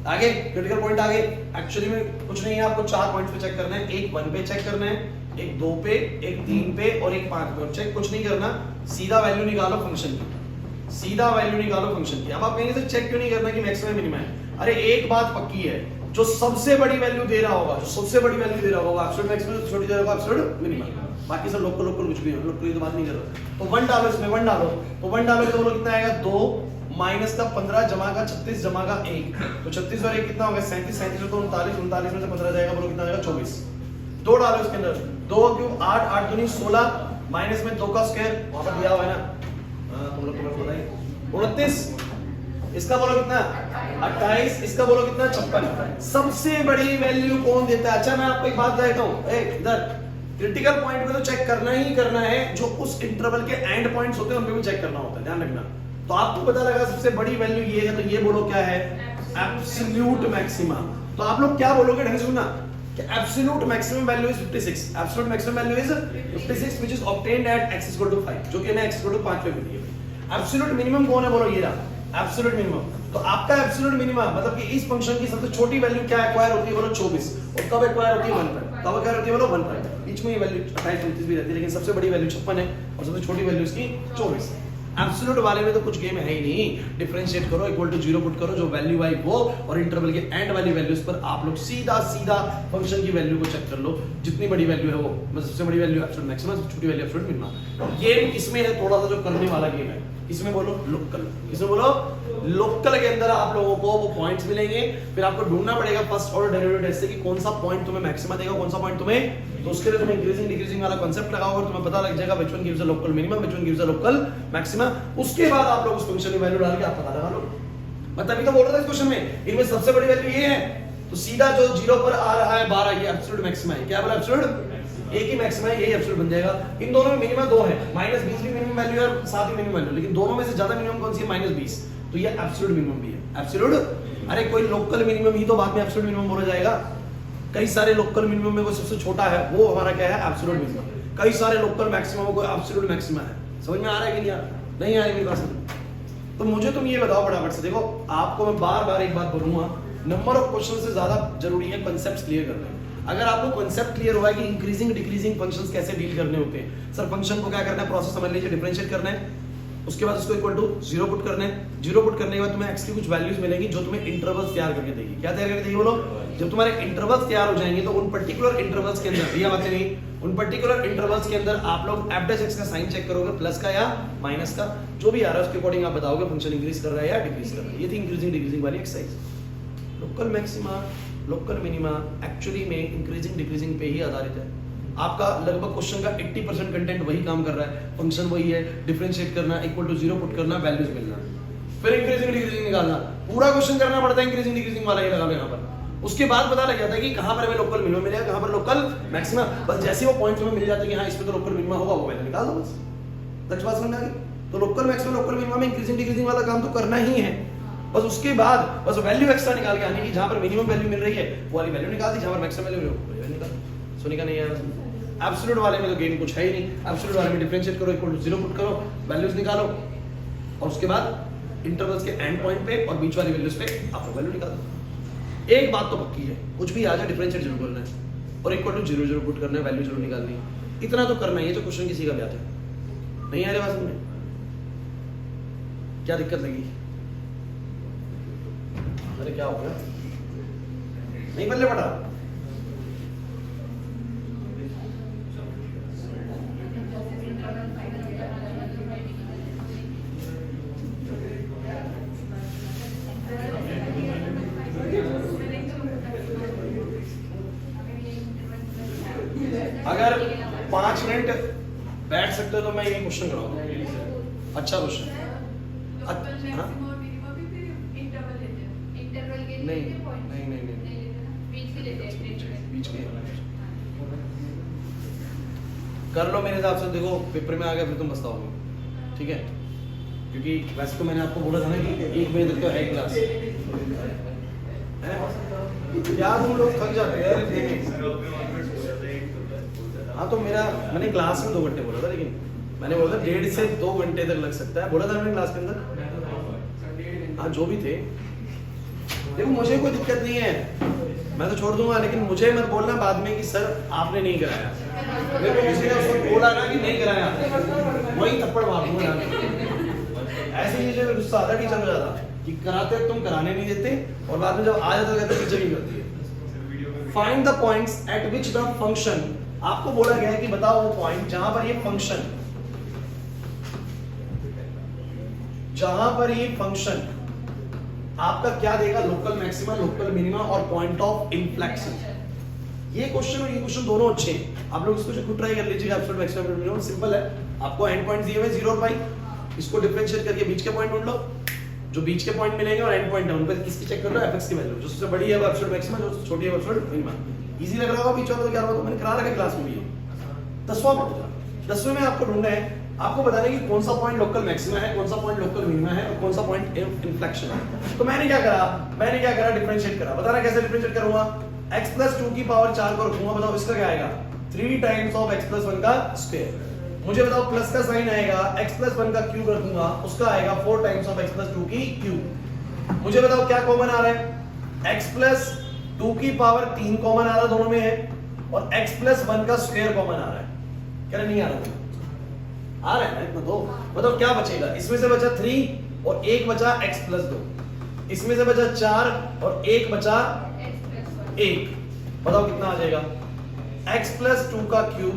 आगे क्रिटिकल पॉइंट आगे, एक्चुअली में कुछ नहीं है, आपको 4 पॉइंट्स पे चेक करना है। एक 1 पे चेक करना है, एक 2 पे, एक 3 पे और एक 5 पे। चेक कुछ नहीं करना, सीधा वैल्यू निकालो फंक्शन की, अब आप कहेंगे सर चेक क्यों नहीं करना कि मैक्सिमम मिनिमम है? अरे एक बात पक्की है, जो सबसे बड़ी वैल्यू दे रहा होगा, एब्सोल्यूट मैक्सिमम, छोटी दे रहा होगा एब्सोल्यूट मिनिमम। बाकी सब लोकल कुछ भी है, लोकल की तो बात नहीं कर रहा। तो 1 डालो इसमें, 1 डालो, तो 1 डालो तो बोलो कितना आएगा? 2 माइनस का 15 जमा का 36 जमा का 1, तो 36 और 1 कितना होगा? 37, 37 तो 39, 39 में से 15 जाएगा, बोलो कितना आएगा? 24। 2 डालो इसके अंदर, 2 क्यों 8, 8 दूनी 16, माइनस में 2 का स्क्वायर वहां पर दिया हुआ है ना, तुम लोग को बताइए 29। इसका बोलो कितना? 28। इसका बोलो कितना? 56। सबसे बड़ी वैल्यू कौन देता है? अच्छा मैं आपको एक बात बताता हूं, इधर क्रिटिकल पॉइंट पे तो चेक करना ही करना है, जो उस इंटरवल के एंड पॉइंट्स होते हैं उन पे भी चेक करना होता है, ध्यान रखना। तो आपको पता लगा सबसे बड़ी वैल्यू ये है, तो ये बोलो क्या है? Absolute maxima. तो आप लोग क्या बोलोगे? ढंग से सुनना, कि absolute maximum value is 56, absolute maximum value is 56 which is obtained at x = 5, जो कि ना x = 5 पे मिली है। एब्सोल्यूट मिनिमम कौन है? बोलो ये रहा एब्सोल्यूट मिनिमम। तो आपका एब्सोल्यूट मिनिमम मतलब कि इस फंक्शन की सबसे छोटी वैल्यू क्या एक्वायर होती है? बोलो 24। और कब एक्वायर होती है? 1 पर। कब एक्वायर होती है? बोलो 1 पर। बीच में ये वैल्यू 28 29 भी रहती है, लेकिन सबसे बड़ी वैल्यू 56 है और सबसे छोटी वैल्यू इसकी 24। एब्सोल्यूट वाले में तो कुछ गेम है ही नहीं, डिफरेंशिएट करो, इक्वल टू 0 पुट करो, जो वैल्यू आई वो, और इंटरवल के एंड वाली वैल्यूज पर आप लोग सीधा फंक्शन की वैल्यू को चेक कर लो, जितनी बड़ी वैल्यू है वो, मतलब सबसे बड़ी वैल्यू एब्सोल्यूट मैक्सिमम, सबसे छोटी वैल्यू एब्सोल्यूट मिनिमम। गेम इसमें है थोड़ा सा जो करने वाला गेम है, इसमें बोलो लोकल, इसमें बोलो लोकल के अंदर आप लोगों को वो पॉइंट्स मिलेंगे, फिर आपको ढूंढना पड़ेगा फर्स्ट ऑर्डर डेरिवेटिव टेस्ट से कि कौन सा पॉइंट तुम्हें मैक्सिमा देगा, कौन सा पॉइंट तुम्हें, तो उसके लिए तुम्हें इंक्रीजिंग डिक्रीजिंग वाला कांसेप्ट लगाओ और तुम्हें पता लग जाएगा which one gives a local minimum, which one gives a local maxima. उसके बाद आप लोग उस फंक्शन की वैल्यू डाल के आप पता लगा लो। मैं तभी तो बोल रहा था इस क्वेश्चन में, इनमें सबसे बड़ी वैल्यू ये है, तो सीधा जो 0 पर आ रहा है 12, ये एब्सोल्यूट मैक्सिमा है। क्या बोला? एब्सोल्यूट, एक ही मैक्सिमा है, यही एब्सोल्यूट बन जाएगा। इन दोनों में मिनिमम 2 है, -20 भी मिनिमम वैल्यू है और साथ ही मिनिमम वैल्यू, लेकिन दोनों में से ज्यादा मिनिमम कौन सी है? -20, तो ये एब्सोल्यूट मिनिमम भी है। एब्सोल्यूट, अरे कोई लोकल मिनिमम ही तो बाद में एब्सोल्यूट मिनिमम बोला जाएगा। कई सारे लोकल मिनिमम में कोई सबसे छोटा है, वो हमारा क्या है? Absolute minimum. कई सारे लोकल मैक्सिमम में कोई एब्सोल्यूट मैक्सिमा है। समझ में आ रहा है कि नहीं आ रहा? नहीं आ रही मेरी बात? तो मुझे तुम ये बताओ फटाफट से, देखो आपको मैं बार बार एक बात बोलूंगा, नंबर ऑफ क्वेश्चन से ज्यादा जरूरी है कांसेप्ट्स क्लियर करना। अगर आपको कॉन्सेप्ट क्लियर हुआ है कि इंक्रीजिंग डिक्रीजिंग फंक्शंस कैसे डील करने होते हैं, सर फंक्शन को क्या करना है, प्रोसेस समझ लीजिए, डिफरेंशिएट करना है, उसके बाद उसको इक्वल टू 0 पुट करना है, 0 पुट करने के बाद तुम्हें x की कुछ वैल्यूज मिलेंगी जो तुम्हें इंटरवल्स तैयार करके देगी। क्या तैयार करके देगी बोलो? जब तुम्हारे इंटरवल्स तैयार हो जाएंगे तो उन पर्टिकुलर इंटरवल्स के अंदर, दिया बात नहीं, उन पर्टिकुलर इंटरवल्स के अंदर आप लोग f' का साइन चेक करोगे, प्लस का या माइनस का, जो भी आ रहा है उसके अकॉर्डिंग आप बताओगे फंक्शन इंक्रीज कर रहा है या डिक्रीज कर रहा है। ये थी इंक्रीजिंग डिक्रीजिंग वाली exercise. Local maxima local minima actually में इंक्रीजिंग डिक्रीजिंग पे ही आधारित है। आपका लगभग क्वेश्चन का 80% कंटेंट वही काम कर रहा है, फंक्शन वही है, डिफरेंशिएट करना, इक्वल टू 0 पुट करना, वैल्यूज मिलना, फिर इंक्रीजिंग डिक्रीजिंग निकालना, पूरा क्वेश्चन करना पड़ता है इंक्रीजिंग डिक्रीजिंग वाला ही लगा लो यहाँ पर। उसके बाद पता लग जाता है कि कहाँ पर हमें लोकल मिनिमम मिलेगा, कहाँ पर लोकल मैक्सिमा। बस जैसे वो पॉइंट में मिल जाता है कि हाँ इसमें तो लोकल मिनिमम होगा, वो वैल्यू निकाल दो बस। दस बात समझ आ गई? तो लोकल मैक्सिमम लोकल मिनिमम में इंक्रीजिंग डिक्रीजिंग वाला काम तो करना ही है, बस उसके बाद बस वैल्यू एक्स्ट्रा निकाल के आने की, जहां पर मिनिमम वैल्यू मिल रही है वो वाली वैल्यू निकाल दी, जहां पर मैक्सिमम वैल्यू निकाल। सुनी का नहीं यार, एब्सोल्यूट वाले में तो गेम कुछ है ही नहीं। एब्सोल्यूट वाले में डिफरेंशिएट करो, इक्वल टू 0 पुट करो, वैल्यूज निकालो, और उसके बाद इंटरवल्स के एंड पॉइंट पे और बीच वाली वैल्यूज पे आप लोग वैल्यू निकाल दो। एक बात तो पक्की है, कुछ भी आ जाए डिफरेंशिएट जरूर करना है और इक्वल टू 0 पुट करना है, वैल्यू जरूर निकालनी है। इतना तो करना ही है, जो क्वेश्चन किसी का भी आता है। नहीं आ रहा बात में क्या दिक्कत लगी? अरे क्या हो गया? नहीं बल्ले पड़ा? अगर 5 मिनट बैठ सकते हो तो मैं ये क्वेश्चन कराऊंगा। अच्छा क्वेश्चन। कर लो मेरे हिसाब से, देखो पेपर में आ गया फिर तुम पछताओगे, ठीक है? क्योंकि वैसे तो मैंने आपको बोला था ना कि 1 बजे तक तो है क्लास, क्या तुम लोग थक जाते हैं। हाँ तो मैंने क्लास में 2 घंटे बोला था, लेकिन मैंने बोला था 1.5 से 2 घंटे तक लग सकता है, बोला था मैंने क्लास के अंदर। हाँ जो भी थे, देखो मुझे कोई दिक्कत नहीं है, मैं तो छोड़ दूंगा, लेकिन मुझे मत बोलना बाद में कि सर आपने नहीं कराया। मेरे को किसी ने उसको बोला ना कि नहीं कराया, वही थप्पड़ मार दूंगा ना। ऐसी चीजें में गुस्सा आता, टीचर हो जाता कि कराते तुम कराने नहीं देते, और बाद में जब आ जाता कहते टीचर ही करती है। Find the points at which the function, आपको बोला गया है कि बताओ वो पॉइंट जहां पर ये फंक्शन, जहां पर ये फंक्शन आपका क्या देगा, लोकल मैक्सिमम, लोकल मिनिमम और पॉइंट ऑफ इन्फ्लेक्शन। ये क्वेश्चन और ये क्वेश्चन दोनों अच्छे हैं, आप लोग इसको खुद ट्राई कर लीजिएगा। एब्सोल्यूट मैक्सिमम मिनिमम सिंपल है, आपको एंड पॉइंट दिए हुए 0 और पाई, इसको डिफरेंशिएट करके बीच के पॉइंट ढूंढ लो, जो बीच के पॉइंट मिलेंगे और एंड पॉइंट है उन पर किसकी चेक कर लो, एफ एक्स की वैल्यू, जो सबसे बड़ी है वो एब्सोल्यूट मैक्सिमम, जो छोटी है वो एब्सोल्यूट मिनिमम। इजी लग रहा होगा बीच वाला, तो क्या होगा, मैंने करा रखा क्लास में भी। 10वां पॉइंट, 10वें में आपको ढूंढना है, आपको बताना है कि कौन सा पॉइंट लोकल मैक्सिमा है, कौन सा पॉइंट लोकल मिनिमा है और कौन सा पॉइंट इन्फ्लेक्शन है। तो मैंने क्या करा, डिफरेंशिएट करा। बताना कैसे डिफरेंशिएट करूंगा, x + 2 की पावर 4 को रखूंगा, बताओ इसका क्या आएगा, 3 टाइम्स ऑफ x + 1 का स्क्वायर। मुझे बताओ प्लस का साइन आएगा, x + 1 का क्यूब रखूंगा, उसका आएगा 4 टाइम्स ऑफ x + 2 की क्यूब। मुझे बताओ क्या कॉमन आ रहा है, x + 2 की पावर 3 कॉमन आ रहा है, दोनों में है, और x + 1 का स्क्वायर कॉमन आ रहा है। क्या नहीं आ रहा? आ रहा है ना इतना तो। बताओ क्या बचेगा, इसमें से बचा 3 और 1 बचा x + 2, इसमें से बचा 4 और 1 बचा 1। बताओ कितना आ जाएगा, x + 2 का क्यूब,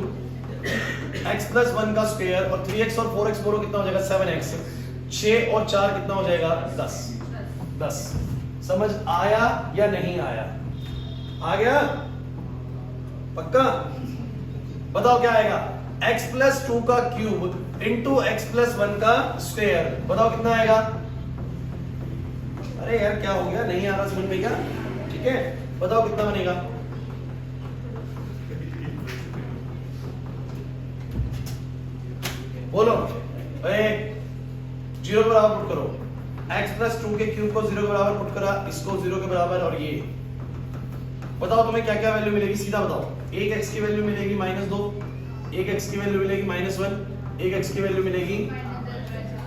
x + 1 का स्क्वायर और 3x और 4x बोलो कितना हो जाएगा, 7x, 6 और 4 कितना हो जाएगा, 10। समझ आया या नहीं आया? आ गया पक्का? बताओ क्या आएगा, x + 2 का क्यूब इंटू x + 1 का स्क्वायर, बताओ कितना आएगा? अरे यार क्या हो गया, नहीं आ रहा समझ में क्या? ठीक है, बताओ कितना बनेगा? बोलो, 0 के बराबर पुट करो, x + 2 के क्यूब को 0 के बराबर पुट करा, इसको 0 के बराबर, और ये बताओ तुम्हें क्या क्या वैल्यू मिलेगी, सीधा बताओ। 1x की वैल्यू मिलेगी -2, 1x की वैल्यू मिलेगी -1, 1x की वैल्यू मिलेगी।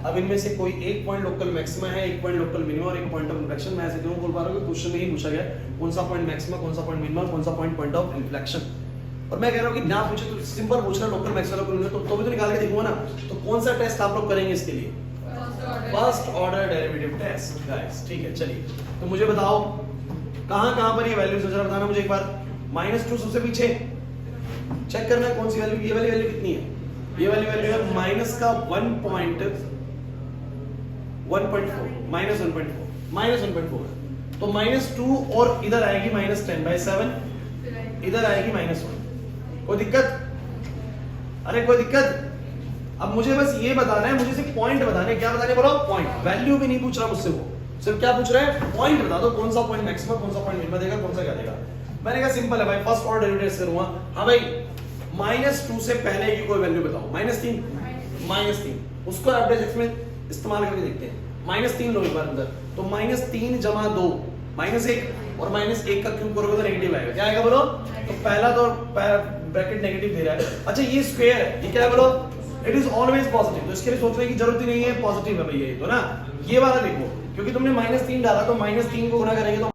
अब इनमें से कोई एक पॉइंट लोकल मैक्सिमा है, एक पॉइंट लोकल मिनिमम और एक पॉइंट ऑफ इन्फ्लेक्शन। मैं ऐसे क्यों बोल पा रहा हूँ कि क्वेश्चन में ही पूछा गया कौन सा पॉइंट मैक्सिमा, कौन सा पॉइंट मिनिमम, कौन सा पॉइंट ऑफ इन्फ्लेक्शन। और मैं कह रहा हूँ कि ना पूछे तो सिंपल पूछ रहा लोकल मैक्सिमा लोकल मिनिमम, तो भी तो निकाल के देखूंगा ना। तो कौन सा टेस्ट आप लोग करेंगे इसके लिए? First order derivative test guys, ठीक है। चलिए तो मुझे बताओ कहां पर ये वैल्यूज है, जरा बताना मुझे एक बार। -2 सबसे पीछे चेक करना है कौन सी वैल्यू, ये वाली वैल्यू कितनी है? ये वाली वैल्यू है माइनस का 1.4 -1.4 तो -2 और इधर आएगी -10/7, इधर आएगी -1। कोई दिक्कत? अरे कोई दिक्कत? अब मुझे बस ये बताना है, मुझे सिर्फ पॉइंट बताने। क्या बताने बोलो? पॉइंट। वैल्यू भी नहीं पूछ रहा मुझसे, वो सिर्फ क्या पूछ रहा है? पॉइंट बता दो, कौन सा पॉइंट मैक्सिमम, कौन सा पॉइंट मिनिमम देगा, कौन सा क्या देगा। मैंने कहा सिंपल है भाई, फर्स्ट ऑर्डर डेरिवेटिव करूंगा। हाँ भाई, -2 से पहले की कोई वैल्यू बताओ। -3 उसको एवरेज में इस्तेमाल करके देखते हैं। -3 लो एक बार अंदर, तो -3 + 2 -1 और -1 का क्यूब करोगे तो नेगेटिव आएगा। क्या आएगा बोलो? तो पहला तो ब्रैकेट नेगेटिव दे रहा है। अच्छा ये स्क्वायर है, ये क्या है बोलो? इट इज ऑलवेज पॉजिटिव, तो इसके लिए सोचने की जरूरत ही नहीं है, पॉजिटिव है भैया ये तो ना। ये वाला देखो, क्योंकि तुमने -3 डाला तो -3 को गुना करेंगे तो